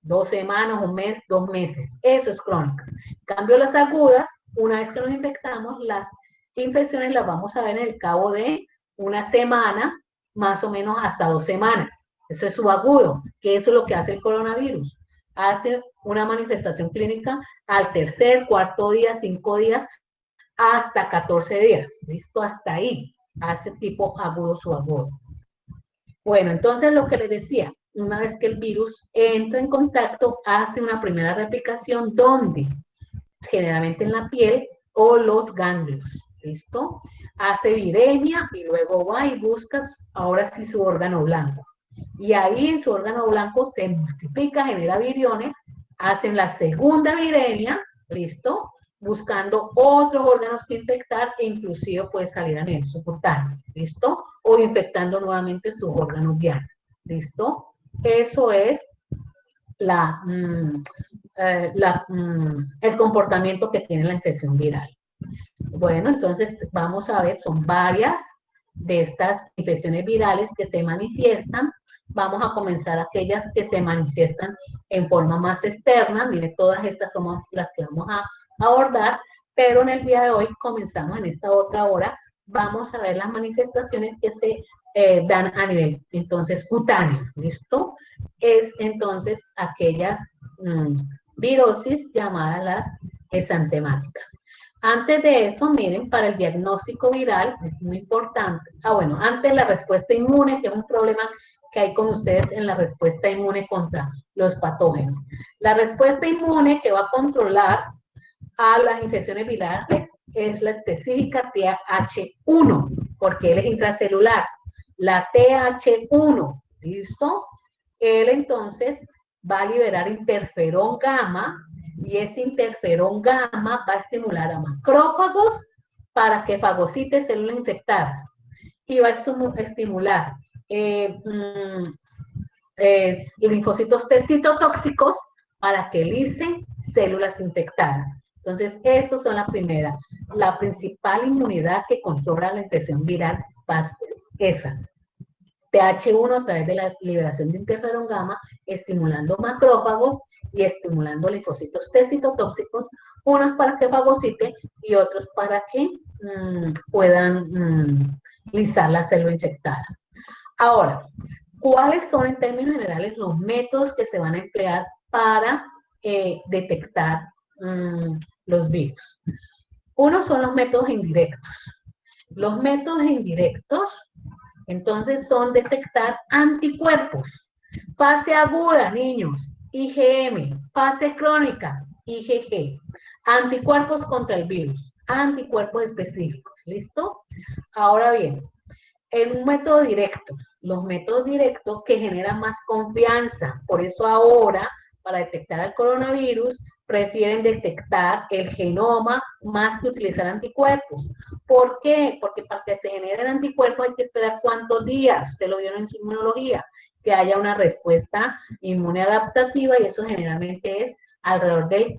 Speaker 1: 2 semanas, un mes, 2 meses, eso es crónico. En cambio, las agudas, una vez que nos infectamos, las infecciones las vamos a ver en el cabo de una semana, más o menos hasta 2 semanas. Eso es subagudo, que eso es lo que hace el coronavirus. Hace una manifestación clínica al tercer, cuarto día, 5 días, hasta 14 días. ¿Listo? Hasta ahí. Hace tipo agudo, subagudo. Bueno, entonces lo que les decía, una vez que el virus entra en contacto, hace una primera replicación donde, generalmente en la piel o los ganglios, ¿listo? Hace viremia y luego va y busca ahora sí su órgano blanco. Y ahí en su órgano blanco se multiplica, genera viriones, hacen la segunda viremia, ¿listo? Buscando otros órganos que infectar e inclusive puede salir a nivel subcutáneo, ¿listo? O infectando nuevamente sus órganos dianos, ¿listo? Eso es el comportamiento que tiene la infección viral. Bueno, entonces vamos a ver, son varias de estas infecciones virales que se manifiestan. Vamos a comenzar aquellas que se manifiestan en forma más externa. Miren, todas estas somos las que vamos a abordar, pero en el día de hoy comenzamos en esta otra hora. Vamos a ver las manifestaciones que se dan a nivel, entonces, cutáneo, ¿listo? Es entonces aquellas virosis llamadas las exantemáticas. Antes de eso, miren, para el diagnóstico viral es muy importante. Bueno, antes la respuesta inmune, que es un problema que hay con ustedes en la respuesta inmune contra los patógenos. La respuesta inmune que va a controlar a las infecciones virales es la específica TH1, porque él es intracelular. La TH1, ¿listo? Él entonces va a liberar interferón gamma, y ese interferón gamma va a estimular a macrófagos para que fagocite células infectadas y va a estimular linfocitos T citotóxicos para que licen células infectadas. Entonces, esos son la principal inmunidad que controla la infección viral, esa. TH1 a través de la liberación de interferón gamma, estimulando macrófagos y estimulando linfocitos T citotóxicos, unos para que fagociten y otros para que puedan lisar la célula infectada. Ahora, ¿cuáles son en términos generales los métodos que se van a emplear para detectar los virus? Uno son los métodos indirectos. Los métodos indirectos, entonces, son detectar anticuerpos. Fase aguda, niños, IgM. Fase crónica, IgG. Anticuerpos contra el virus. Anticuerpos específicos. ¿Listo? Ahora bien, en un método directo, los métodos directos que generan más confianza. Por eso ahora, para detectar el coronavirus, prefieren detectar el genoma más que utilizar anticuerpos. ¿Por qué? Porque para que se generen anticuerpos hay que esperar cuántos días, usted lo vieron en su inmunología, que haya una respuesta inmune adaptativa y eso generalmente es alrededor de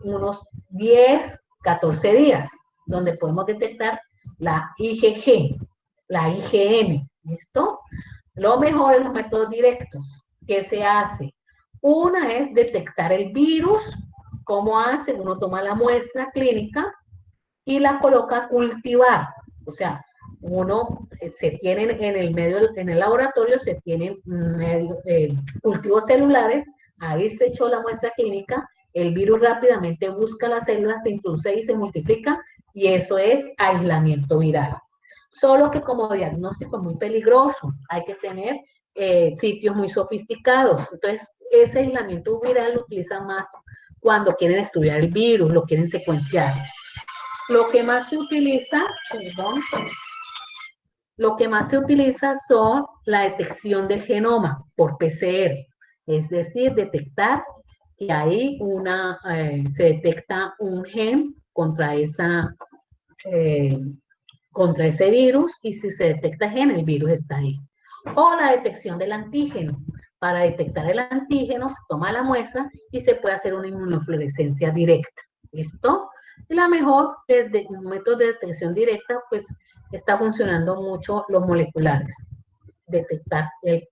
Speaker 1: unos 10, 14 días, donde podemos detectar la IgG, la IgM, ¿listo? Lo mejor es los métodos directos. ¿Qué se hace? Una es detectar el virus. ¿Cómo hace? Uno toma la muestra clínica y la coloca a cultivar. O sea, uno se tienen en el medio, en el laboratorio se tienen cultivos celulares, ahí se echó la muestra clínica, el virus rápidamente busca las células, se introduce y se multiplica, y eso es aislamiento viral. Solo que como diagnóstico es muy peligroso, hay que tener sitios muy sofisticados. Entonces, ese aislamiento viral lo utilizan más cuando quieren estudiar el virus, lo quieren secuenciar. Lo que más se utiliza, perdón, Lo que más se utiliza son la detección del genoma por PCR, es decir, detectar que ahí se detecta un gen eh, contra ese virus y si se detecta gen, el virus está ahí. O la detección del antígeno. Para detectar el antígeno se toma la muestra y se puede hacer una inmunofluorescencia directa. ¿Listo? Y la mejor método de detección directa, pues está funcionando mucho los moleculares. Detectar eh,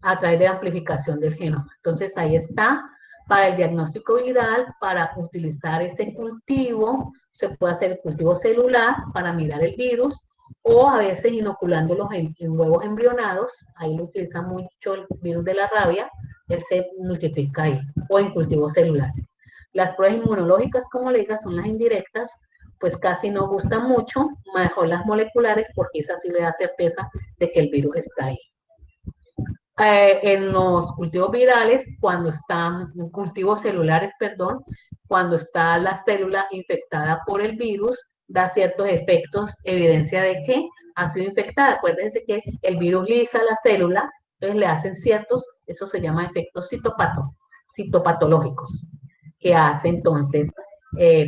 Speaker 1: a través de amplificación del genoma. Entonces ahí está, para el diagnóstico viral, para utilizar ese cultivo, se puede hacer el cultivo celular para mirar el virus, o a veces inoculándolos en huevos embrionados, ahí lo utiliza mucho el virus de la rabia, él se multiplica ahí, o en cultivos celulares. Las pruebas inmunológicas, como le diga, son las indirectas, pues casi no gustan mucho, mejor las moleculares, porque esa sí le da certeza de que el virus está ahí. En los cultivos virales, cultivos celulares, perdón, cuando está la célula infectada por el virus, da ciertos efectos, evidencia de que ha sido infectada. Acuérdense que el virus lisa la célula, entonces le hacen eso se llama efectos citopatológicos, que hace entonces,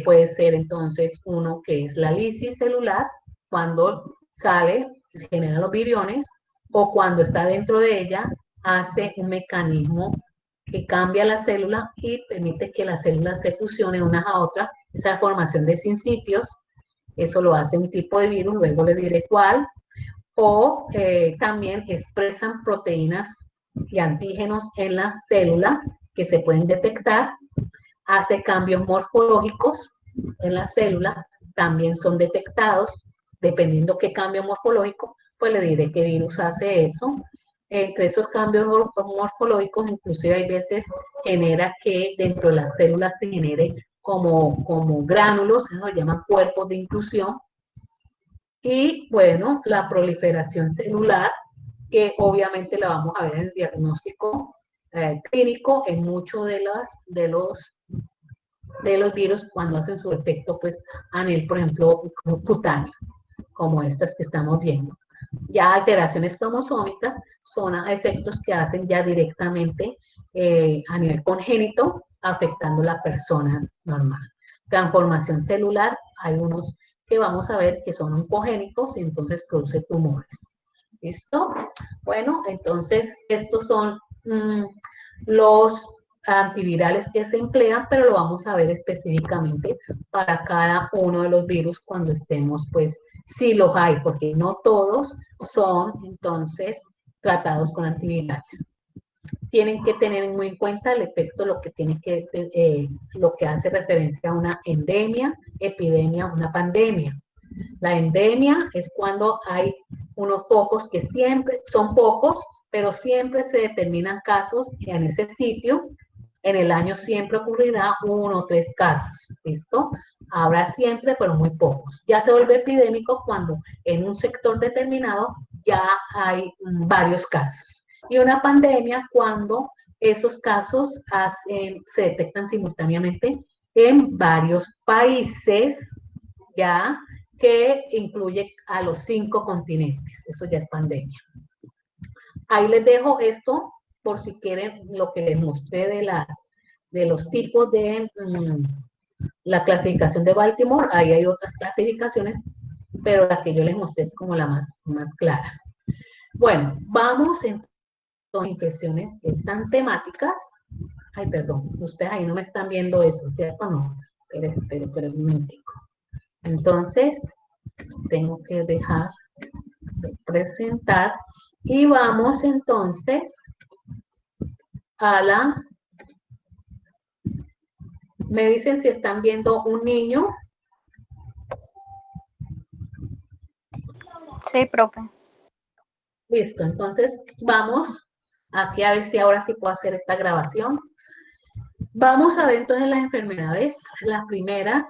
Speaker 1: puede ser entonces uno que es la lisis celular, cuando sale, genera los viriones, o cuando está dentro de ella, hace un mecanismo que cambia la célula y permite que las células se fusionen unas a otras, esa formación de sincitios, eso lo hace un tipo de virus, luego le diré cuál, o también expresan proteínas y antígenos en la célula que se pueden detectar, hace cambios morfológicos en la célula, también son detectados, dependiendo qué cambio morfológico, pues le diré qué virus hace eso. Entre esos cambios morfológicos, inclusive hay veces genera que dentro de las células se genere como gránulos, eso se llaman cuerpos de inclusión. Y bueno, la proliferación celular, que obviamente la vamos a ver en el diagnóstico clínico en muchos de los virus cuando hacen su efecto pues a nivel, por ejemplo, cutáneo, como estas que estamos viendo. Ya alteraciones cromosómicas son efectos que hacen ya directamente a nivel congénito, afectando a la persona normal. Transformación celular, hay unos que vamos a ver que son oncogénicos y entonces produce tumores. ¿Listo? Bueno, entonces estos son los antivirales que se emplean, pero lo vamos a ver específicamente para cada uno de los virus cuando estemos, pues, si los hay, porque no todos son, entonces, tratados con antivirales. Tienen que tener muy en cuenta el efecto, lo que hace referencia a una endemia, epidemia, una pandemia. La endemia es cuando hay unos focos que siempre son pocos, pero siempre se determinan casos en ese sitio. En el año siempre ocurrirá 1 o 3 casos, ¿listo? Habrá siempre, pero muy pocos. Ya se vuelve epidémico cuando en un sector determinado ya hay varios casos. Y una pandemia cuando esos casos se detectan simultáneamente en varios países, ya que incluye a los 5 continentes. Eso ya es pandemia. Ahí les dejo esto por si quieren lo que les mostré de los tipos de la clasificación de Baltimore. Ahí hay otras clasificaciones, pero la que yo les mostré es como la más clara. Bueno, vamos entonces a infecciones que están temáticas. Ay, perdón, ustedes ahí no me están viendo eso, ¿cierto? No, pero un momentico. Entonces, tengo que dejar de presentar y vamos entonces a me dicen si están viendo un niño.
Speaker 4: Sí, profe.
Speaker 1: Listo, entonces vamos aquí a ver si ahora sí puedo hacer esta grabación. Vamos a ver entonces las enfermedades, las primeras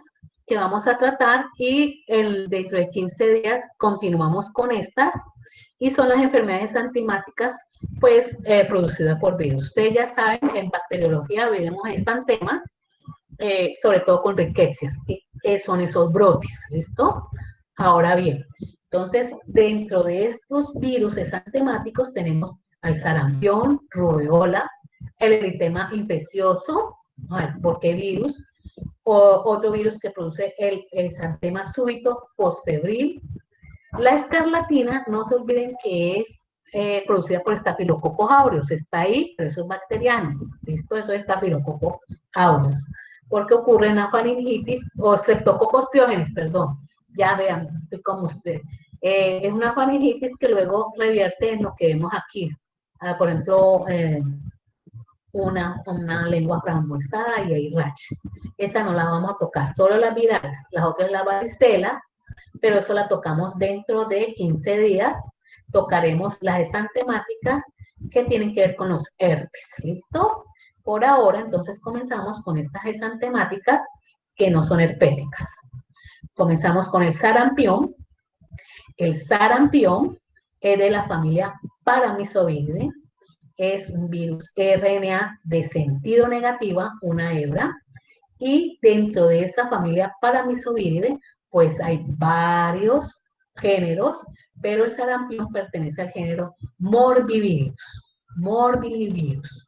Speaker 1: que vamos a tratar y dentro de 15 días continuamos con estas y son las enfermedades antimáticas pues producidas por virus. Ustedes ya saben que en bacteriología vemos exantemas, sobre todo con riquecias, que son esos brotes, ¿listo? Ahora bien, entonces, dentro de estos virus exantemáticos tenemos al sarampión, rubeola, el eritema infeccioso, ¿por qué virus? O otro virus que produce el exantema súbito postfebril. La escarlatina, no se olviden que es producida por Staphylococcus aureus, está ahí, pero eso es bacteriano, ¿listo? Eso es Staphylococcus aureus. Porque ocurre en la faringitis, o Streptococcus pyogenes, perdón, ya vean, estoy como usted. Es una faringitis que luego revierte en lo que vemos aquí. Por ejemplo, una lengua frambuesada y hay racha. Esa no la vamos a tocar, solo las virales. Las otras es la varicela, pero eso la tocamos dentro de 15 días. Tocaremos las exantemáticas que tienen que ver con los herpes. ¿Listo? Por ahora, entonces comenzamos con estas exantemáticas que no son herpéticas. Comenzamos con el sarampión. El sarampión es de la familia Paramisovidae. Es un virus RNA de sentido negativa, una hebra, y dentro de esa familia Paramisovidae, pues hay varios géneros, pero el sarampión pertenece al género Morbivirus. Morbivirus.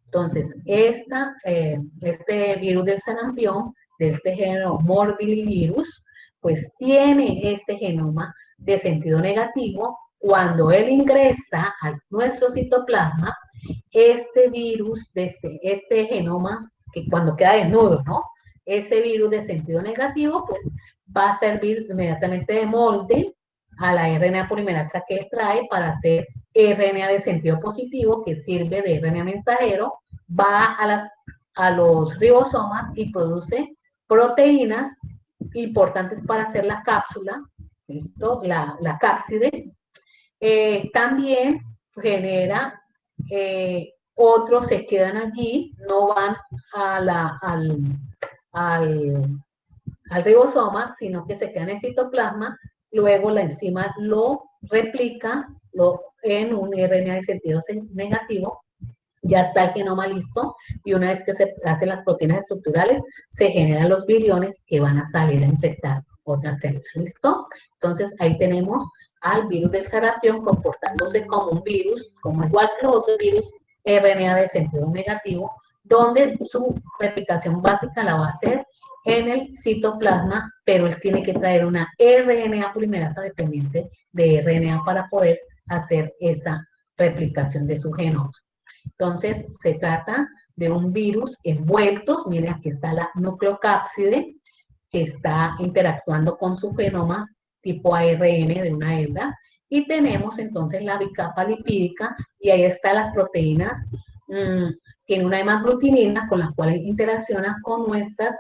Speaker 1: Entonces, este virus del sarampión, de este género Morbillivirus, pues tiene este genoma de sentido negativo. Cuando él ingresa a nuestro citoplasma, este virus, este genoma, que cuando queda desnudo, ¿no? Ese virus de sentido negativo, pues va a servir inmediatamente de molde a la RNA polimerasa que él trae para hacer RNA de sentido positivo, que sirve de RNA mensajero, va a los ribosomas y produce proteínas importantes para hacer la cápsula, ¿listo? La cápside. También genera, otros se quedan allí, no van al ribosoma, sino que se quedan en el citoplasma, luego la enzima lo replica en un RNA de sentido negativo, ya está el genoma listo, y una vez que se hacen las proteínas estructurales, se generan los viriones que van a salir a infectar otras células, ¿listo? Entonces, ahí tenemos al virus del sarampión comportándose como un virus, como igual que los otros virus, RNA de sentido negativo, donde su replicación básica la va a hacer en el citoplasma, pero él tiene que traer una RNA polimerasa dependiente de RNA para poder hacer esa replicación de su genoma. Entonces, se trata de un virus envueltos, miren, aquí está la nucleocápside, que está interactuando con su genoma tipo ARN de una hebra, y tenemos entonces la bicapa lipídica, y ahí están las proteínas, tiene una hemaglutinina con la cual interacciona con nuestros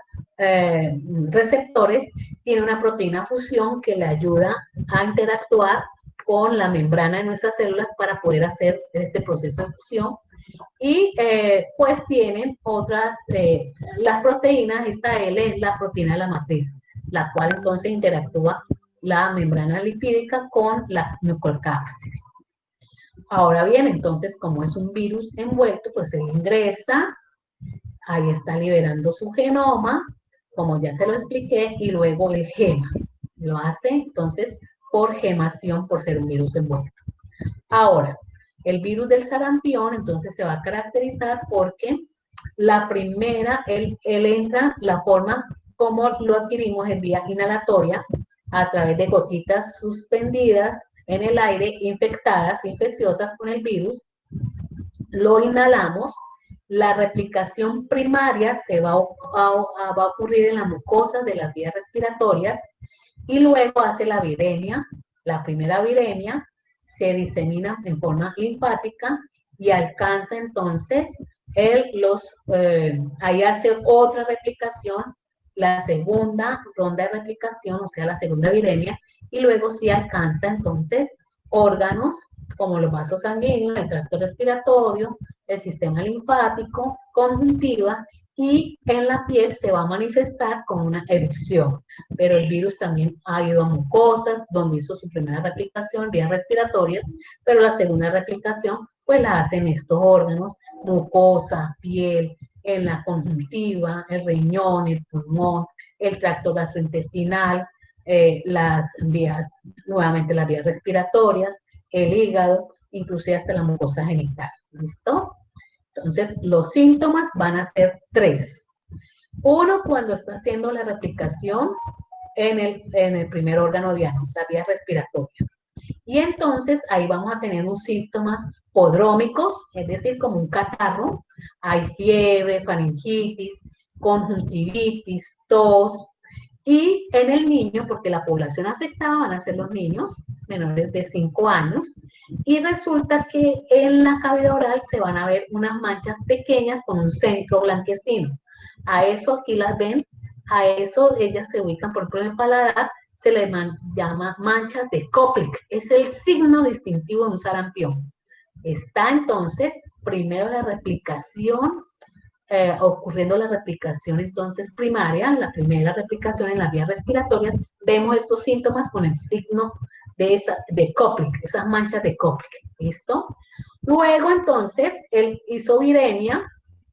Speaker 1: receptores, tiene una proteína fusión que le ayuda a interactuar con la membrana de nuestras células para poder hacer este proceso de fusión. Y pues tienen otras, las proteínas, esta L es la proteína de la matriz, la cual entonces interactúa la membrana lipídica con la nucleocápside. Ahora bien, entonces, como es un virus envuelto, pues él ingresa, ahí está liberando su genoma, como ya se lo expliqué, y luego el gema. Lo hace, entonces, por gemación, por ser un virus envuelto. Ahora, el virus del sarampión, entonces, se va a caracterizar porque la primera, él entra, la forma como lo adquirimos es vía inhalatoria, a través de gotitas suspendidas en el aire, infectadas, infecciosas con el virus, lo inhalamos, la replicación primaria va a ocurrir en la mucosa de las vías respiratorias, y luego hace la viremia, la primera viremia, se disemina en forma linfática y alcanza entonces ahí hace otra replicación, la segunda ronda de replicación, o sea, la segunda viremia, y luego sí alcanza entonces órganos como los vasos sanguíneos, el tracto respiratorio, el sistema linfático, conjuntiva, y en la piel se va a manifestar con una erupción. Pero el virus también ha ido a mucosas, donde hizo su primera replicación, vías respiratorias, pero la segunda replicación pues la hacen estos órganos, mucosa, piel, en la conjuntiva, el riñón, el pulmón, el tracto gastrointestinal, las vías, nuevamente las vías respiratorias, el hígado, inclusive hasta la mucosa genital. ¿Listo? Entonces, los síntomas van a ser 3. Uno, cuando está haciendo la replicación en el primer órgano diano, las vías respiratorias. Y entonces ahí vamos a tener unos síntomas podrómicos, es decir, como un catarro, hay fiebre, faringitis, conjuntivitis, tos, y en el niño, porque la población afectada van a ser los niños menores de 5 años, y resulta que en la cavidad oral se van a ver unas manchas pequeñas con un centro blanquecino. A eso aquí las ven, a eso ellas se ubican, por ejemplo, en el paladar, se le llama manchas de Koplik, es el signo distintivo de un sarampión. Está entonces primero la replicación, ocurriendo la replicación entonces primaria, la primera replicación en las vías respiratorias, vemos estos síntomas con el signo de Koplik, esas manchas de Koplik, ¿listo? Luego entonces él hizo viremia,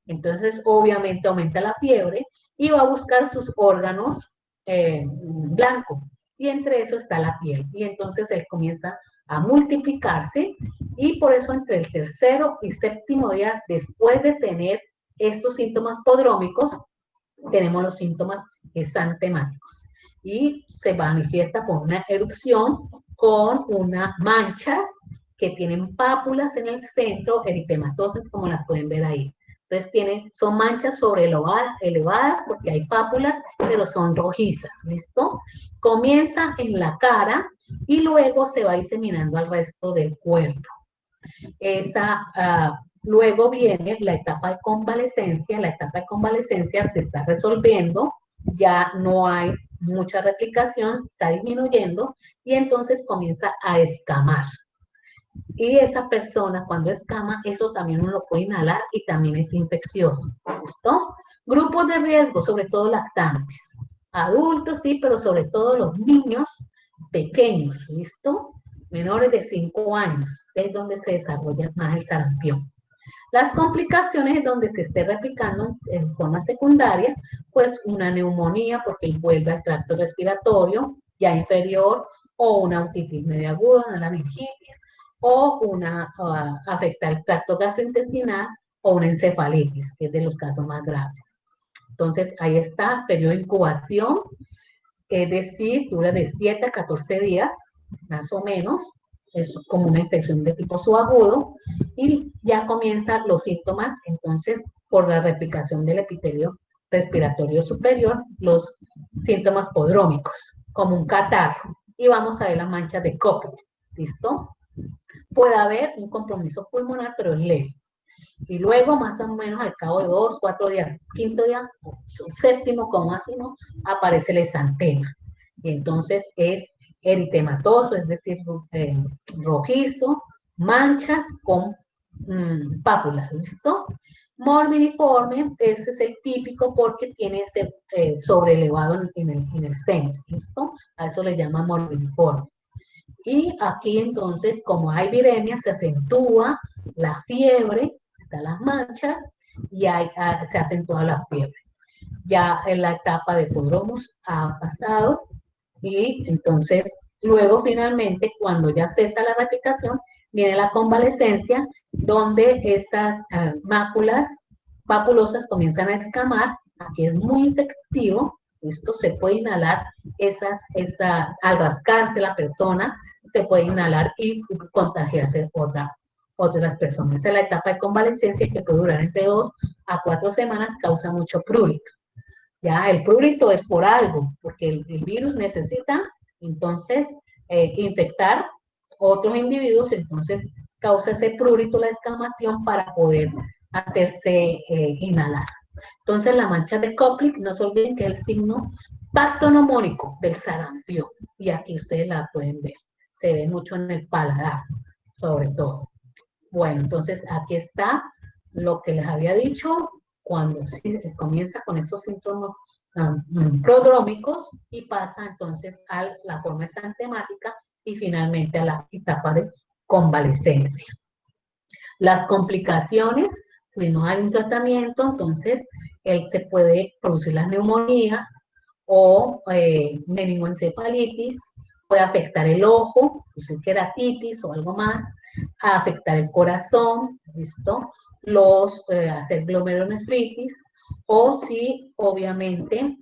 Speaker 1: entonces obviamente aumenta la fiebre y va a buscar sus órganos blancos, y entre eso está la piel, y entonces él comienza a multiplicarse, y por eso entre el tercero y séptimo día, después de tener estos síntomas podrómicos, tenemos los síntomas exantemáticos, y se manifiesta por una erupción con unas manchas que tienen pápulas en el centro, eritematosas, como las pueden ver ahí. Entonces son manchas sobre elevadas porque hay pápulas, pero son rojizas, ¿listo? Comienza en la cara y luego se va diseminando al resto del cuerpo. Luego viene la etapa de convalecencia. La etapa de convalecencia se está resolviendo, ya no hay mucha replicación, se está disminuyendo, y entonces comienza a escamar. Y esa persona cuando escama, eso también uno lo puede inhalar y también es infeccioso. ¿Listo? Grupos de riesgo, sobre todo lactantes. Adultos sí, pero sobre todo los niños pequeños, ¿listo? Menores de 5 años, es donde se desarrolla más el sarampión. Las complicaciones es donde se esté replicando en forma secundaria, pues una neumonía, porque vuelve al tracto respiratorio ya inferior, o una otitis media aguda, una laringitis, o afecta el tracto gastrointestinal, o una encefalitis, que es de los casos más graves. Entonces, ahí está, periodo de incubación, es decir, dura de 7 a 14 días, más o menos, es como una infección de tipo subagudo, y ya comienzan los síntomas, entonces, por la replicación del epitelio respiratorio superior, los síntomas podrómicos, como un catarro, y vamos a ver las manchas de Koplik, ¿listo? Puede haber un compromiso pulmonar, pero es leve. Y luego, más o menos al cabo de 2, 4 días, quinto día, séptimo como máximo, aparece el exantema. Y entonces es eritematoso, es decir, rojizo, manchas con pápulas, ¿listo? Morbidiforme, ese es el típico porque tiene ese sobrelevado en el centro, ¿listo? A eso le llama morbidiforme. Y aquí entonces, como hay viremia, se acentúa la fiebre, están las manchas, y se acentúa la fiebre. Ya en la etapa de prodromus ha pasado, y entonces luego finalmente, cuando ya cesa la replicación, viene la convalecencia, donde esas máculas papulosas comienzan a escamar. Aquí es muy efectivo, esto se puede inhalar, al rascarse la persona, se puede inhalar y contagiarse otras personas. Esa es la etapa de convalecencia, que puede durar entre 2 a 4 semanas, causa mucho prurito. Ya, el prurito es por algo, porque el virus necesita, entonces, infectar otros individuos, entonces causa ese prurito, la escamación, para poder hacerse inhalar. Entonces, la mancha de Koplik, no se olviden que es el signo pactonomónico del sarampión, y aquí ustedes la pueden ver, se ve mucho en el paladar, sobre todo. Bueno, entonces aquí está lo que les había dicho, cuando comienza con estos síntomas prodrómicos y pasa entonces a la forma exantemática y finalmente a la etapa de convalecencia. Las complicaciones, pues no hay un tratamiento, entonces se puede producir las neumonías, o meningoencefalitis, puede afectar el ojo, pues queratitis o algo más, afectar el corazón, ¿listo? Hacer glomerulonefritis, o si obviamente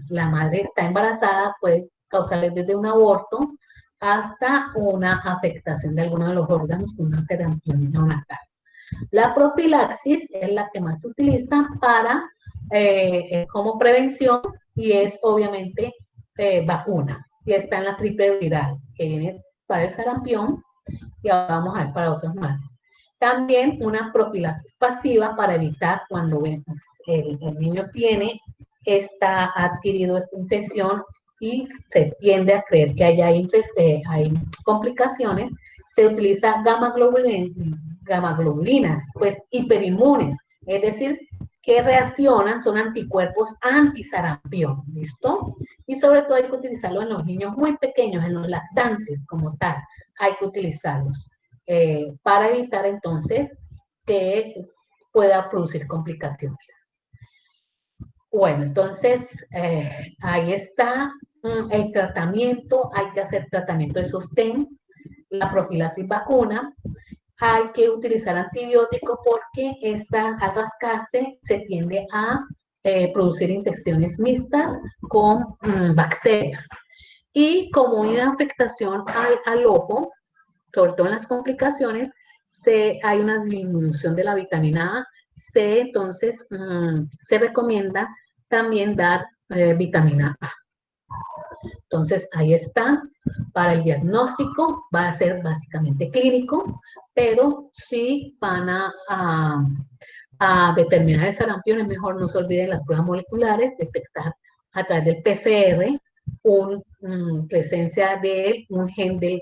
Speaker 1: la madre está embarazada, puede causarle desde un aborto hasta una afectación de alguno de los órganos con una sarampión neonatal. La profilaxis es la que más se utiliza para, como prevención, y es obviamente vacuna. Y está en la triple viral, que viene para el sarampión, y ahora vamos a ver para otros más. También una profilaxis pasiva para evitar cuando el niño está adquirido esta infección y se tiende a creer que hay complicaciones, se utiliza gamma-globulinas, pues hiperinmunes, es decir, que reaccionan, son anticuerpos antisarampión, ¿listo? Y sobre todo hay que utilizarlo en los niños muy pequeños, en los lactantes como tal, hay que utilizarlos para evitar entonces que pueda producir complicaciones. Bueno, entonces ahí está el tratamiento, hay que hacer tratamiento de sostén, la profilaxis vacuna, hay que utilizar antibiótico porque al rascarse se tiende a producir infecciones mixtas con bacterias. Y como una afectación al ojo, sobre todo en las complicaciones, hay una disminución de la vitamina A, C, entonces se recomienda también dar vitamina A. Entonces, ahí está. Para el diagnóstico va a ser básicamente clínico, pero si van a determinar el sarampión, es mejor no se olviden las pruebas moleculares, detectar a través del PCR presencia de un gen del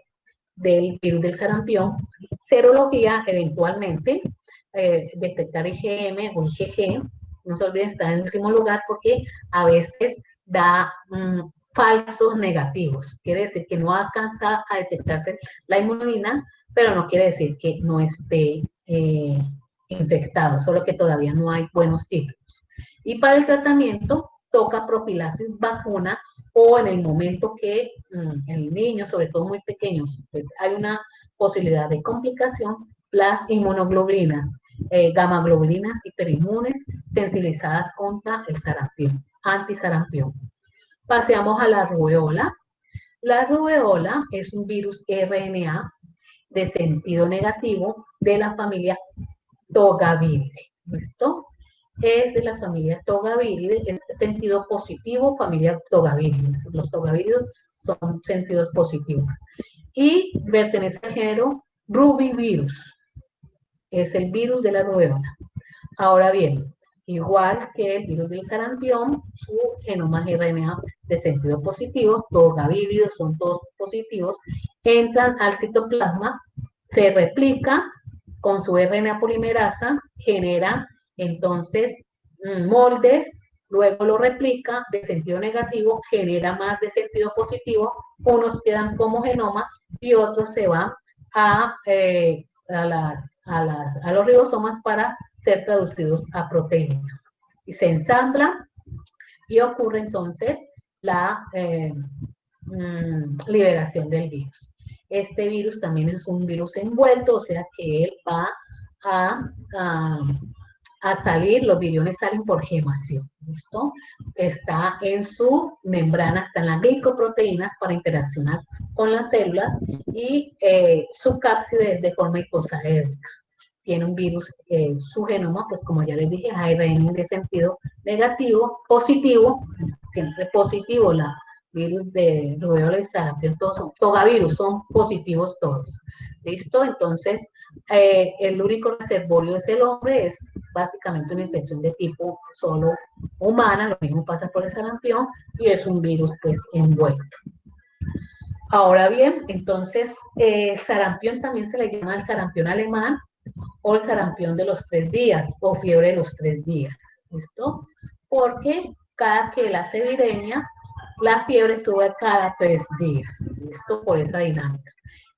Speaker 1: virus del sarampión, serología eventualmente, detectar IgM o IgG, no se olviden estar en el último lugar porque a veces da falsos negativos, quiere decir que no alcanza a detectarse la inmunidad, pero no quiere decir que no esté infectado, solo que todavía no hay buenos títulos. Y para el tratamiento toca profilaxis vacuna o en el momento que el niño, sobre todo muy pequeños, pues hay una posibilidad de complicación, las inmunoglobulinas, gamma-globulinas hiperinmunes sensibilizadas contra el sarampión, antisarampión. Paseamos a la rubeola. La rubeola es un virus RNA de sentido negativo de la familia Togaviridae. ¿Listo? Es de la familia Togaviridae, es sentido positivo, familia Togaviridae. Los Togaviridae son sentidos positivos. Y pertenece al género Rubivirus. Es el virus de la rubeola. Ahora bien, igual que el virus del sarampión, su genoma RNA de sentido positivo, Togaviridae son todos positivos, entran al citoplasma, se replica con su RNA polimerasa, genera entonces moldes, luego lo replica de sentido negativo, genera más de sentido positivo, unos quedan como genoma y otros se van a los ribosomas para ser traducidos a proteínas. Y se ensambla y ocurre entonces la liberación del virus. Este virus también es un virus envuelto, o sea que él va a salir, los viriones salen por gemación, ¿listo? Está en su membrana, está en las glicoproteínas para interaccionar con las células y su cápside es de forma icosaédrica. Tiene un virus, su genoma, pues como ya les dije, es ARN de sentido negativo, positivo, siempre positivo, la virus de rubeola y sarampión, todos son, togavirus, son positivos todos. ¿Listo? Entonces, el único reservorio es el hombre, es básicamente una infección de tipo solo humana, lo mismo pasa por el sarampión, y es un virus pues envuelto. Ahora bien, entonces, sarampión también se le llama el sarampión alemán, o el sarampión de los 3 días, o fiebre de los 3 días, ¿listo? Porque cada que la epidemia, la fiebre sube cada 3 días, ¿listo? Por esa dinámica.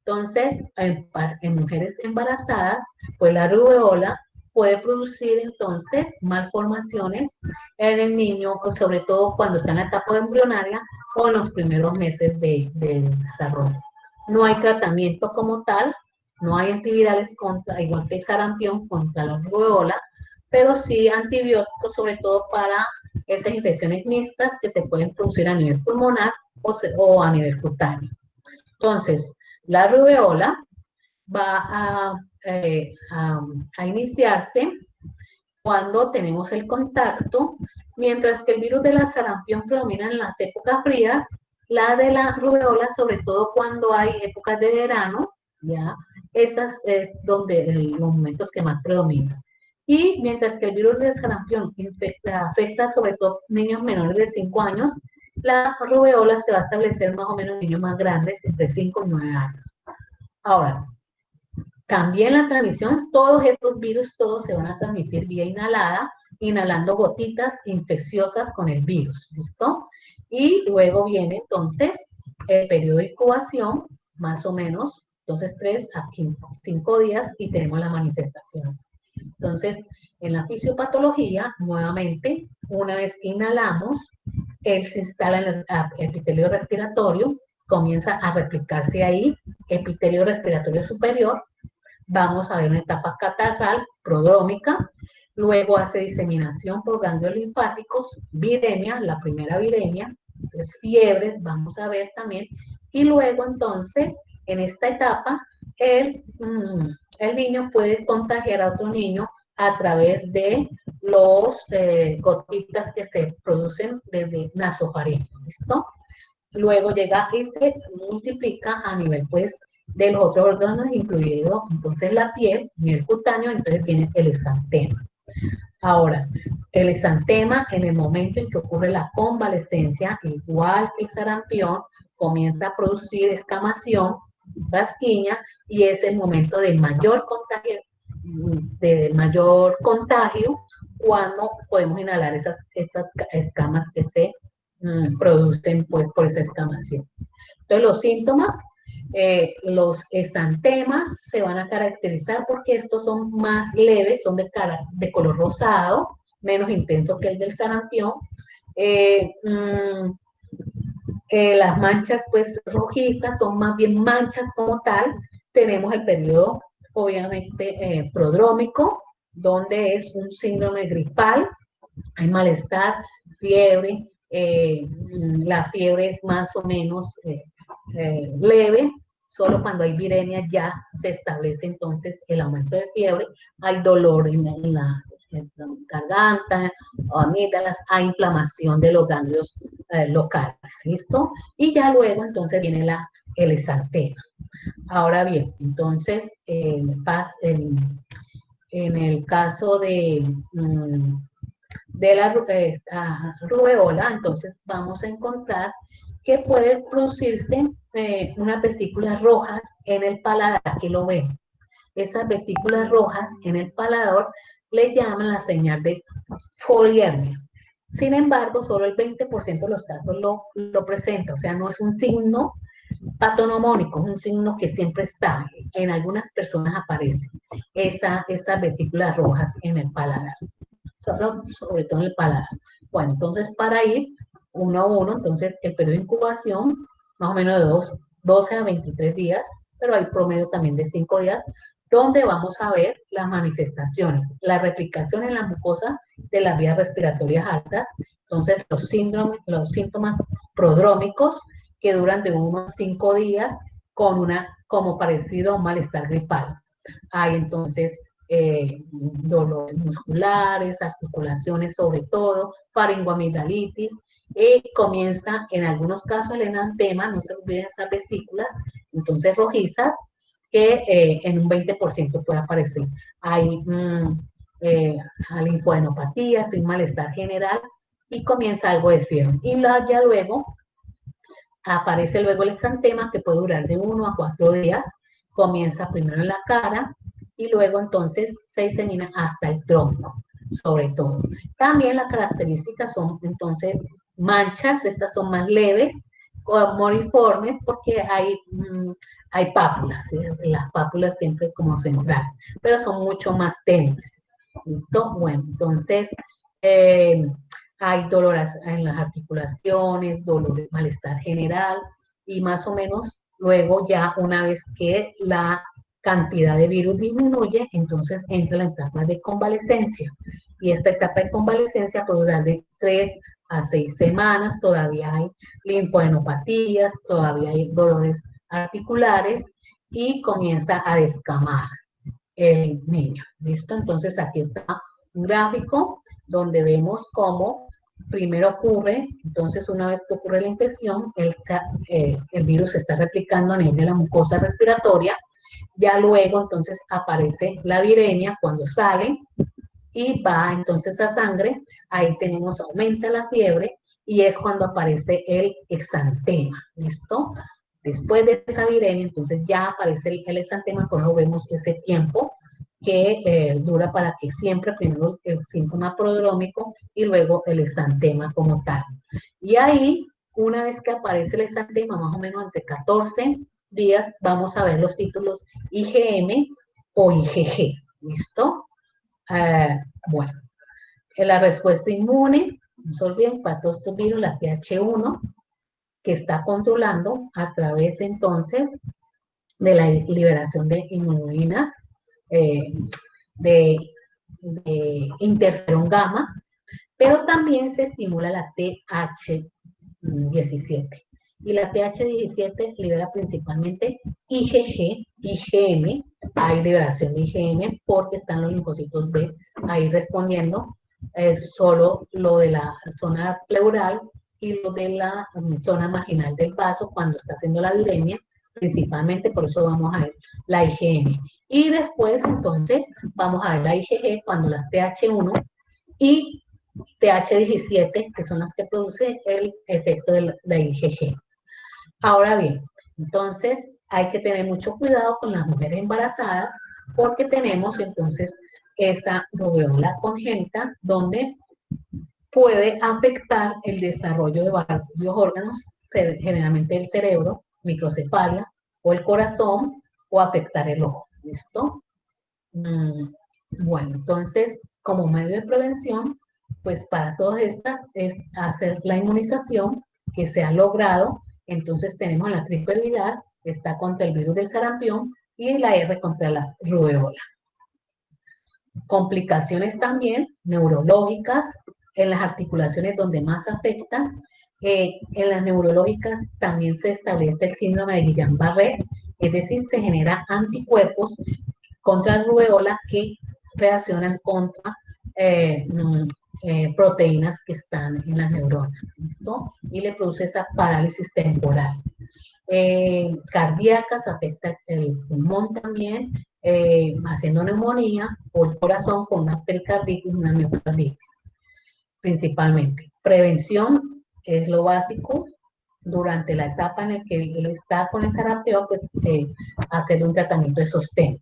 Speaker 1: Entonces, en mujeres embarazadas, pues la rubeola puede producir entonces malformaciones en el niño, sobre todo cuando está en la etapa embrionaria o en los primeros meses de desarrollo. No hay tratamiento como tal, no hay antivirales contra, igual que el sarampión, contra la rubeola, pero sí antibióticos, sobre todo para esas infecciones mixtas que se pueden producir a nivel pulmonar o a nivel cutáneo. Entonces, la rubeola va a iniciarse cuando tenemos el contacto, mientras que el virus de la sarampión predomina en las épocas frías, la de la rubeola, sobre todo cuando hay épocas de verano, ¿ya? Esas es donde los momentos que más predominan. Y mientras que el virus de sarampión afecta sobre todo niños menores de 5 años, la rubeola se va a establecer más o menos en niños más grandes, entre 5 y 9 años. Ahora, también la transmisión, todos estos virus, todos se van a transmitir vía inhalada, inhalando gotitas infecciosas con el virus, ¿listo? Y luego viene entonces el periodo de incubación, más o menos, entonces 3 a 5 días y tenemos las manifestaciones. Entonces, en la fisiopatología, nuevamente, una vez que inhalamos, él se instala en el epitelio respiratorio, comienza a replicarse ahí, epitelio respiratorio superior, vamos a ver una etapa catarral, prodrómica, luego hace diseminación por ganglios linfáticos, viremia, la primera viremia, entonces fiebres, vamos a ver también, y luego entonces, en esta etapa, el niño puede contagiar a otro niño a través de los gotitas que se producen desde nasofaringeo, ¿listo? Luego llega y se multiplica a nivel, pues, de los otros órganos, incluido entonces la piel, nivel cutáneo, entonces viene el exantema. Ahora, el exantema, en el momento en que ocurre la convalescencia, igual que el sarampión, comienza a producir escamación, rasquiña, y es el momento de mayor contagio cuando podemos inhalar esas escamas que se producen pues por esa escamación. Entonces los síntomas, los exantemas se van a caracterizar porque estos son más leves, son de color rosado, menos intenso que el del sarampión. Las manchas pues rojizas son más bien manchas como tal. Tenemos el periodo obviamente prodrómico, donde es un síndrome gripal, hay malestar, fiebre, la fiebre es más o menos leve, solo cuando hay viremia ya se establece entonces el aumento de fiebre, hay dolor en la garganta, amígdalas, hay inflamación de los ganglios locales, ¿listo? Y ya luego entonces viene el exantema. Ahora bien, entonces, en el caso de la rubeola, entonces vamos a encontrar que puede producirse unas vesículas rojas en el paladar, aquí lo ven. Esas vesículas rojas en el paladar le llaman la señal de foliermia. Sin embargo, solo el 20% de los casos lo presenta, o sea, no es un signo patonomónico, es un signo que siempre está, en algunas personas aparece esas vesículas rojas en el paladar, sobre todo en el paladar. Bueno, entonces para ir uno a uno, entonces el periodo de incubación, más o menos de 12 a 23 días, pero hay promedio también de 5 días, donde vamos a ver las manifestaciones, la replicación en la mucosa de las vías respiratorias altas, entonces los síntomas prodrómicos que duran de 1 a 5 días como parecido a un malestar gripal. Hay entonces dolores musculares, articulaciones sobre todo, faringoamigdalitis, comienza en algunos casos el enantema, no se olviden esas vesículas, entonces rojizas, que en un 20% puede aparecer. Hay linfoadenopatías, un malestar general y comienza algo de fiebre. Y ya luego aparece luego el exantema que puede durar de 1 a 4 días, comienza primero en la cara y luego entonces se disemina hasta el tronco, sobre todo. También las características son entonces manchas, estas son más leves, moriformes, porque hay pápulas, ¿sí? Las pápulas siempre como central, pero son mucho más tenues. ¿Listo? Bueno, entonces hay dolor en las articulaciones, dolor, malestar general y más o menos luego ya una vez que la cantidad de virus disminuye, entonces entra la etapa de convalescencia. Y esta etapa de convalescencia puede durar de 3 a 6 semanas, todavía hay linfoadenopatías, todavía hay dolores articulares y comienza a descamar el niño. ¿Listo? Entonces aquí está un gráfico donde vemos cómo primero ocurre, entonces una vez que ocurre la infección, el virus se está replicando a nivel de la mucosa respiratoria, ya luego entonces aparece la viremia cuando sale y va entonces a sangre, ahí tenemos, aumenta la fiebre y es cuando aparece el exantema, ¿listo? Después de esa viremia, entonces ya aparece el exantema, por eso vemos ese tiempo que dura para que siempre primero el síntoma prodrómico y luego el exantema como tal. Y ahí, una vez que aparece el exantema, más o menos entre 14 días, vamos a ver los títulos IgM o IgG, ¿listo? Bueno, la respuesta inmune, no se olviden, para todos estos virus, la TH1, que está controlando a través entonces de la liberación de inmunoglinas, eh, de, de interferón gamma, pero también se estimula la TH17. Y la TH17 libera principalmente IgG, IgM, hay liberación de IgM porque están los linfocitos B ahí respondiendo, solo lo de la zona pleural y lo de la zona marginal del vaso cuando está haciendo la viremia, principalmente, por eso vamos a ver la IgM. Y después, entonces, vamos a ver la IgG cuando las TH1 y TH17, que son las que producen el efecto de la IgG. Ahora bien, entonces hay que tener mucho cuidado con las mujeres embarazadas porque tenemos entonces esa rubeola congénita donde puede afectar el desarrollo de varios órganos, generalmente el cerebro, microcefalia, o el corazón, o afectar el ojo. ¿Listo? Bueno, entonces, como medio de prevención, pues para todas estas es hacer la inmunización que se ha logrado. Entonces tenemos la triple viral, está contra el virus del sarampión y la R contra la rubeola. Complicaciones también neurológicas en las articulaciones donde más afectan. En las neurológicas también se establece el síndrome de Guillain-Barré, es decir, se generan anticuerpos contra la rubeola que reaccionan contra proteínas que están en las neuronas, ¿listo? Y le produce esa parálisis temporal. Cardíacas, afecta el pulmón también, haciendo neumonía, o el corazón con una pericarditis, una miocarditis, principalmente. Prevención es lo básico. Durante la etapa en la que él está con el sarampión, pues hacer un tratamiento de sostén.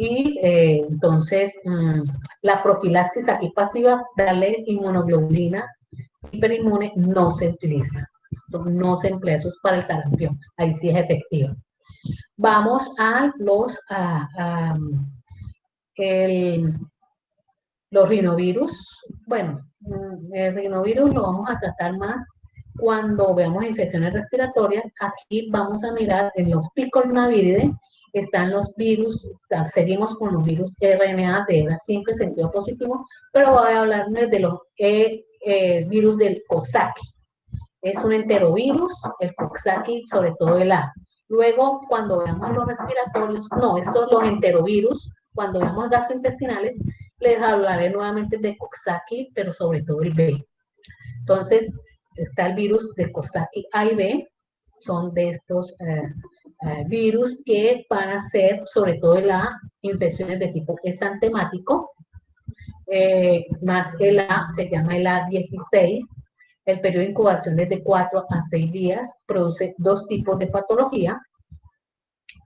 Speaker 1: Y entonces, la profilaxis aquí pasiva, darle inmunoglobulina hiperinmune, no se utiliza. Esto no se emplea, eso es para el sarampión. Ahí sí es efectivo. Vamos a los rinovirus. Bueno, el rinovirus lo vamos a tratar más cuando veamos infecciones respiratorias. Aquí vamos a mirar en los picornaviridae, están los virus, seguimos con los virus RNA de hebra simple, sentido positivo, pero voy a hablar de los virus del Coxsackie. Es un enterovirus, el Coxsackie, sobre todo el A. Luego, cuando veamos los respiratorios, no, estos los enterovirus, cuando veamos gastrointestinales, les hablaré nuevamente de Coxsackie, pero sobre todo el B. Entonces, está el virus de Coxsackie A y B, son de estos virus que van a ser, sobre todo en la infecciones de tipo exantemático, más el A, se llama el A16. El periodo de incubación es de 4 a 6 días, produce dos tipos de patología.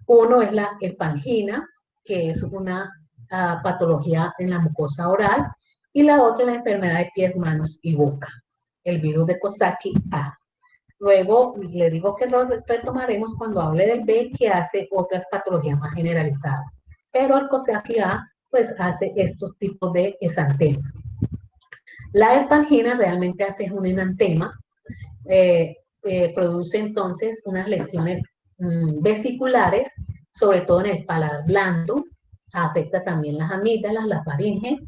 Speaker 1: Uno es la hepangina, que es una patología en la mucosa oral, y la otra es la enfermedad de pies, manos y boca, el virus de Coxsackie A. Luego, le digo que lo retomaremos cuando hable del B, que hace otras patologías más generalizadas. Pero el Coxsackie A pues hace estos tipos de exantemas. La herpangina realmente hace un enantema, produce entonces unas lesiones vesiculares, sobre todo en el paladar blando, afecta también las amígdalas, la faringe,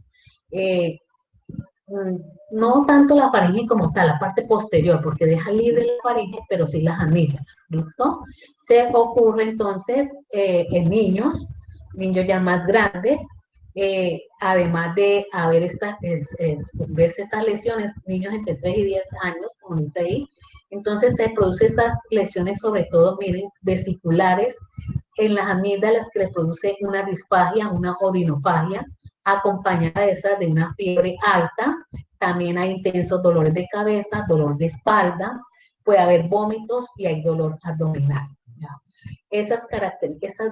Speaker 1: eh, no tanto la faringe como tal, la parte posterior, porque deja libre la faringe, pero sí las amígdalas, ¿listo? Se ocurre entonces en niños ya más grandes, además de haber verse estas lesiones, niños entre 3 y 10 años, como dice ahí, entonces se producen esas lesiones, sobre todo, miren, vesiculares, en las amígdalas que le produce una disfagia, una odinofagia, acompañada de esa de una fiebre alta, también hay intensos dolores de cabeza, dolor de espalda, puede haber vómitos y hay dolor abdominal. ¿Ya? Esas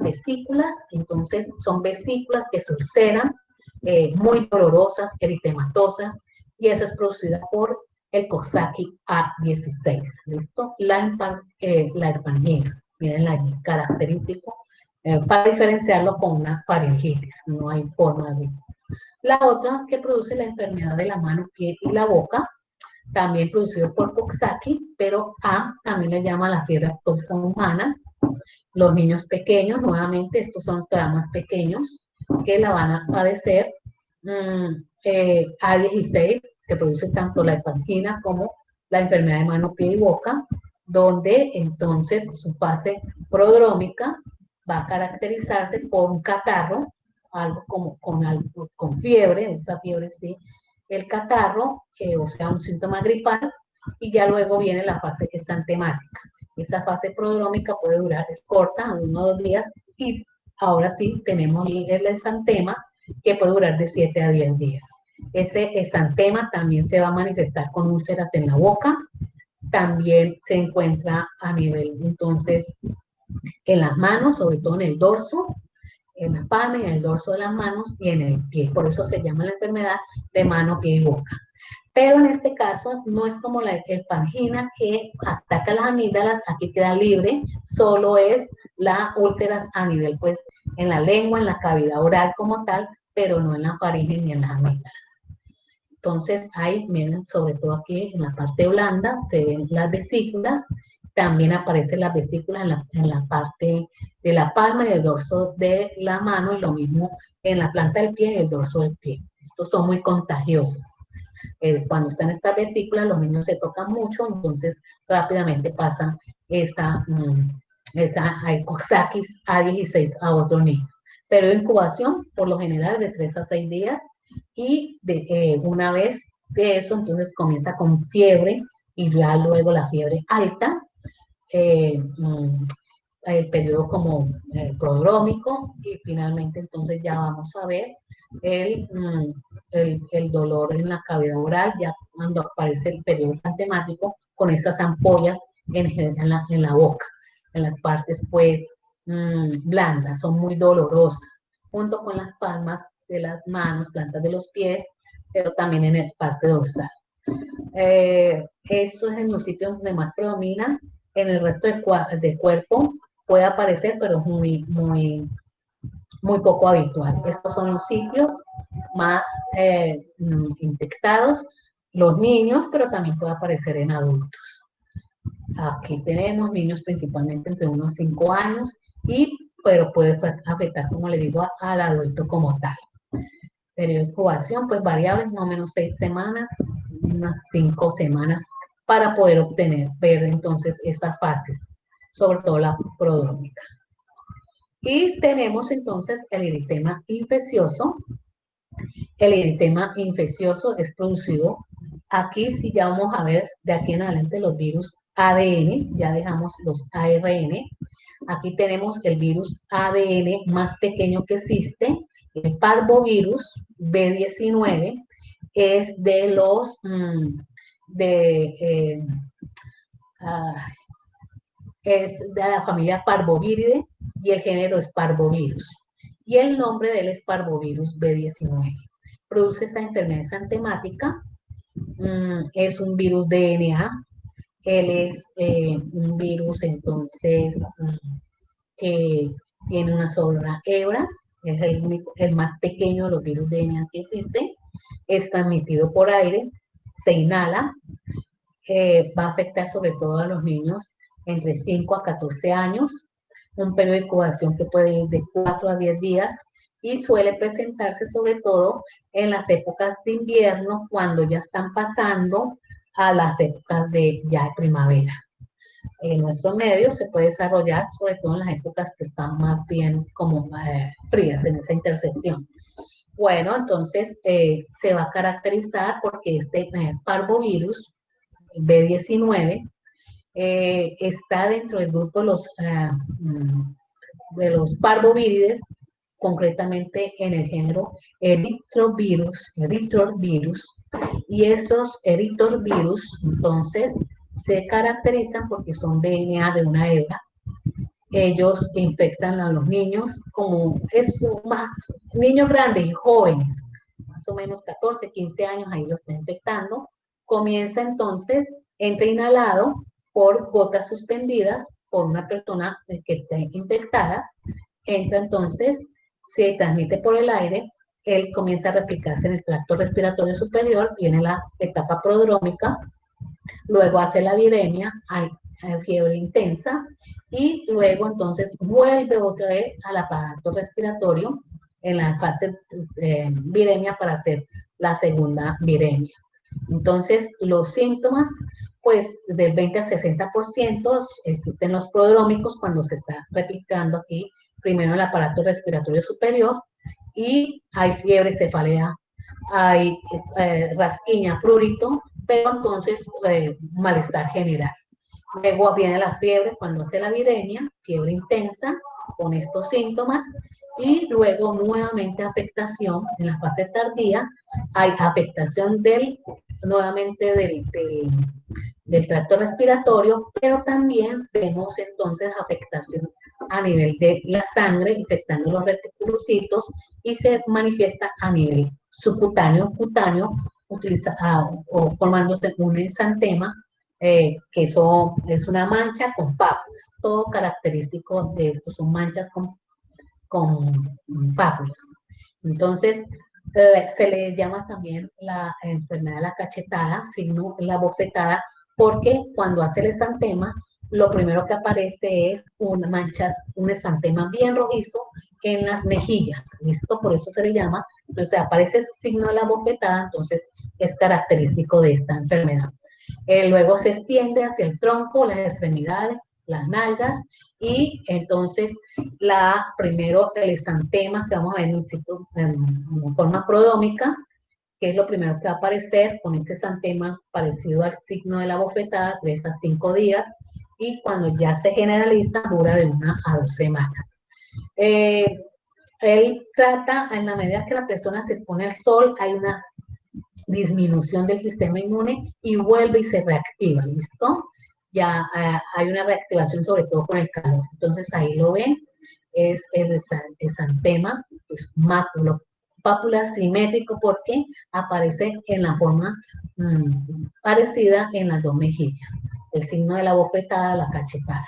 Speaker 1: vesículas, entonces son vesículas que se ulceran, muy dolorosas, eritematosas, y esa es producida por el Coxsackie A16, ¿listo? La herpangina, miren la característico, para diferenciarlo con una faringitis, no hay forma de... La otra que produce la enfermedad de la mano, pie y la boca, también producido por Coxsackie, pero A también le llama la fiebre aftosa humana. Los niños pequeños, nuevamente, estos son todavía más pequeños, que la van a padecer. A16, que produce tanto la herpangina como la enfermedad de mano, pie y boca, donde entonces su fase prodrómica va a caracterizarse por un catarro, algo como con fiebre, esa fiebre sí, el catarro, o sea, un síntoma gripal, y ya luego viene la fase exantemática. Esa fase prodrómica puede durar, es corta, 1 o 2 días, y ahora sí tenemos el exantema, que puede durar de 7 a 10 días. Ese exantema también se va a manifestar con úlceras en la boca, también se encuentra a nivel, entonces, en las manos, sobre todo en el dorso, en la palma, en el dorso de las manos y en el pie. Por eso se llama la enfermedad de mano, pie y boca. Pero en este caso no es como la herpangina que ataca las amígdalas, aquí queda libre, solo es la úlceras a nivel, pues, en la lengua, en la cavidad oral como tal, pero no en la faringe ni en las amígdalas. Entonces, ahí, miren, sobre todo aquí en la parte blanda, se ven las vesículas, también aparecen las vesículas en la parte de la palma y el dorso de la mano, y lo mismo en la planta del pie y el dorso del pie. Estos son muy contagiosos. Cuando están estas vesículas, los niños se tocan mucho, entonces rápidamente pasan esa Coxsackie A16 a otro niño. Pero de incubación, por lo general, de 3 a 6 días, y una vez de eso, entonces comienza con fiebre, y ya luego la fiebre alta, el periodo como prodrómico, y finalmente entonces ya vamos a ver el dolor en la cavidad oral, ya cuando aparece el periodo exantemático con estas ampollas en la boca, en las partes pues blandas, son muy dolorosas, junto con las palmas de las manos, plantas de los pies, pero también en la parte dorsal. Eso es en los sitios donde más predominan. En el resto del cuerpo puede aparecer, pero es muy poco habitual. Estos son los sitios más infectados, los niños, pero también puede aparecer en adultos. Aquí tenemos niños principalmente entre unos 5 años, pero puede afectar, como le digo, al adulto como tal. Periodo de incubación, pues variables, más o menos 6 semanas, unas 5 semanas, para poder ver entonces esas fases, sobre todo la prodrómica. Y tenemos entonces el eritema infeccioso. El eritema infeccioso es producido, aquí sí ya vamos a ver de aquí en adelante los virus ADN, ya dejamos los ARN. Aquí tenemos el virus ADN más pequeño que existe, el parvovirus B19, es de los es de la familia Parvoviridae y el género es Parvovirus. Y el nombre de él es Parvovirus B19. Produce esta enfermedad exantemática, es un virus DNA, él es un virus entonces que tiene una sola hebra, es el más pequeño de los virus DNA que existen, es transmitido por aire, se inhala, va a afectar sobre todo a los niños entre 5 a 14 años, un periodo de incubación que puede ir de 4 a 10 días y suele presentarse sobre todo en las épocas de invierno cuando ya están pasando a las épocas de ya de primavera. En nuestro medio se puede desarrollar sobre todo en las épocas que están más bien como frías en esa intersección. Bueno, entonces se va a caracterizar porque este parvovirus B19 está dentro del grupo de los parvovírides, concretamente en el género eritrovirus, y esos eritrovirus entonces se caracterizan porque son DNA de una hebra. Ellos infectan a los niños como es más niños grandes y jóvenes, más o menos 14, 15 años, ahí los está infectando. Comienza entonces, entra inhalado por gotas suspendidas por una persona que esté infectada, entra entonces, se transmite por el aire, él comienza a replicarse en el tracto respiratorio superior, viene la etapa prodrómica, luego hace la viremia, hay fiebre intensa, y luego entonces vuelve otra vez al aparato respiratorio en la fase viremia para hacer la segunda viremia. Entonces, los síntomas, pues del 20 al 60% existen los prodrómicos cuando se está replicando aquí, primero el aparato respiratorio superior, y hay fiebre, cefalea, hay rasquiña, prurito, pero entonces malestar general. Luego viene la fiebre cuando hace la viremia, fiebre intensa con estos síntomas, y luego nuevamente afectación en la fase tardía, hay afectación nuevamente del tracto respiratorio, pero también vemos entonces afectación a nivel de la sangre, infectando los reticulocitos, y se manifiesta a nivel subcutáneo, cutáneo, o formándose un exantema, que eso es una mancha con pápulas. Todo característico de esto son manchas con pápulas. Entonces, se le llama también la enfermedad de la cachetada, signo la bofetada, porque cuando hace el exantema, lo primero que aparece es una mancha, un exantema bien rojizo en las mejillas, ¿listo? Por eso se le llama, entonces aparece ese signo de la bofetada, entonces es característico de esta enfermedad. Luego se extiende hacia el tronco, las extremidades, las nalgas, y entonces primero el exantema que vamos a ver en forma prodómica, que es lo primero que va a aparecer con ese exantema parecido al signo de la bofetada, 3 a 5 días, y cuando ya se generaliza dura de 1 a 2 semanas. Él trata, en la medida que la persona se expone al sol, hay una disminución del sistema inmune y vuelve y se reactiva, ¿listo? Ya hay una reactivación sobre todo con el calor. Entonces ahí lo ven, es el exantema, pues máculo papular simétrico porque aparece en la forma parecida en las dos mejillas, el signo de la bofetada, la cachetada.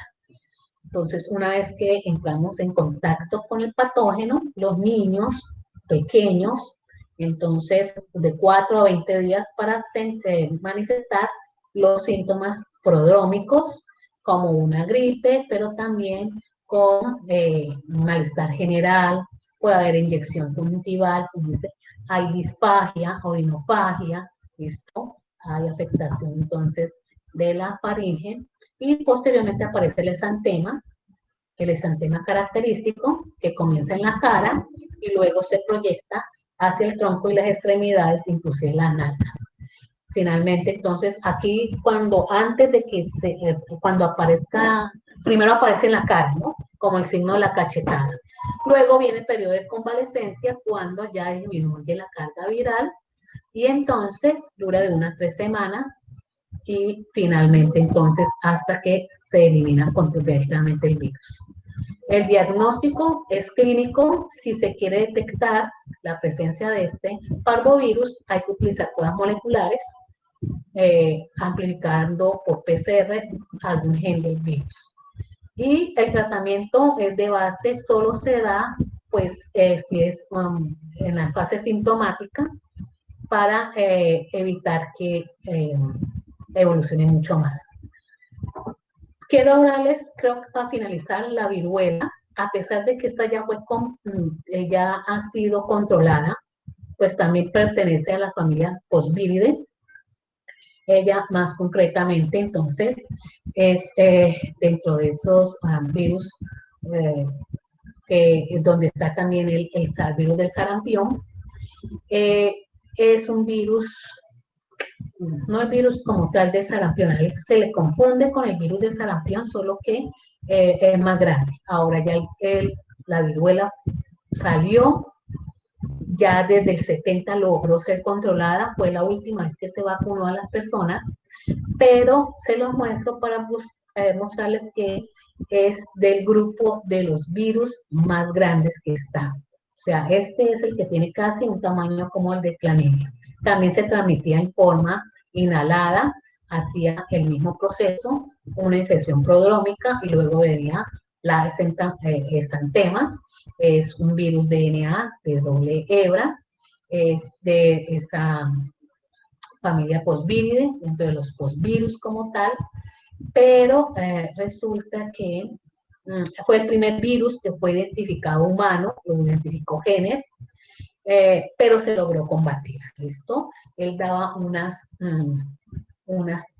Speaker 1: Entonces, una vez que entramos en contacto con el patógeno, los niños pequeños, entonces de 4 a 20 días para manifestar los síntomas prodrómicos, como una gripe, pero también con malestar general, puede haber inyección conjuntival, como dice, hay disfagia o dinofagia, ¿listo? Hay afectación entonces de la faringe, y posteriormente aparece el exantema característico que comienza en la cara y luego se proyecta hacia el tronco y las extremidades, inclusive las nalgas. Finalmente, entonces, aquí antes de que cuando aparezca, primero aparece en la cara, ¿no? Como el signo de la cachetada. Luego viene el periodo de convalescencia cuando ya disminuye la carga viral y entonces dura de 1 a 3 semanas y finalmente entonces hasta que se elimina completamente el virus. El diagnóstico es clínico. Si se quiere detectar la presencia de este parvovirus, hay que utilizar pruebas moleculares, amplificando por PCR algún gen del virus. Y el tratamiento es de base, solo se da pues si es en la fase sintomática, para evitar que evolucione mucho más. Quiero hablarles, creo que para finalizar, la viruela, a pesar de que esta ya ya ha sido controlada, pues también pertenece a la familia Posviridae. Ella más concretamente, entonces, es dentro de esos virus donde está también el virus del sarampión. Es un virus, no el virus como tal de sarampión, se le confunde con el virus de sarampión, solo que es más grande. Ahora ya la viruela salió, ya desde el 70 logró ser controlada, fue la última vez que se vacunó a las personas, pero se los muestro para mostrarles que es del grupo de los virus más grandes que está. O sea, este es el que tiene casi un tamaño como el de clamidia. También se transmitía en forma inhalada, hacía el mismo proceso, una infección prodrómica y luego venía la exantema, es un virus DNA de doble hebra, es de esa familia Posviridae, dentro de los posvirus como tal, pero resulta que fue el primer virus que fue identificado humano, lo identificó Jenner, pero se logró combatir, ¿listo? Él daba unas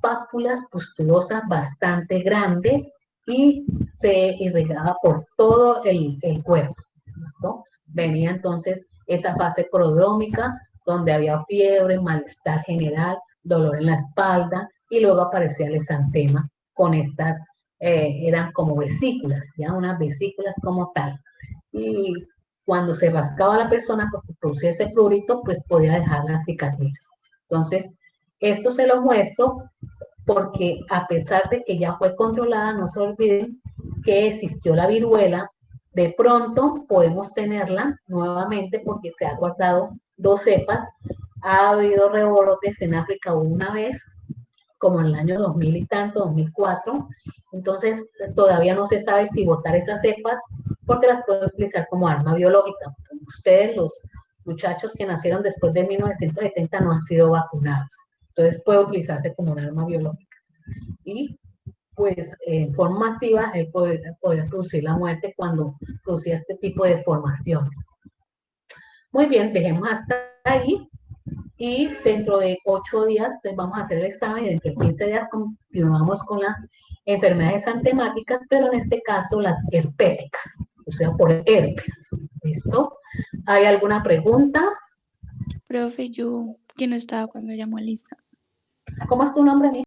Speaker 1: pápulas pustulosas bastante grandes y se irrigaba por todo el cuerpo, ¿listo? Venía entonces esa fase prodrómica, donde había fiebre, malestar general, dolor en la espalda, y luego aparecía el exantema con estas, eran como vesículas, ya unas vesículas como tal. Y cuando se rascaba la persona, porque producía ese prurito, pues podía dejar la cicatriz. Entonces, esto se lo muestro porque a pesar de que ya fue controlada, no se olviden que existió la viruela. De pronto podemos tenerla nuevamente porque se ha guardado 2 cepas. Ha habido rebrotes en África una vez, como en el año 2000 y tanto, 2004. Entonces, todavía no se sabe si botar esas cepas porque las pueden utilizar como arma biológica. Ustedes, los muchachos que nacieron después de 1970, no han sido vacunados. Entonces, puede utilizarse como un arma biológica. Y pues en forma masiva él podía producir la muerte cuando producía este tipo de formaciones. Muy bien, dejemos hasta ahí y dentro de 8 días pues, vamos a hacer el examen y dentro de 15 días continuamos con las enfermedades exantemáticas, pero en este caso las herpéticas, o sea, por herpes. ¿Listo? ¿Hay alguna pregunta?
Speaker 4: Profe, yo que no estaba cuando llamó a Lisa.
Speaker 1: ¿Cómo es tu nombre, mi?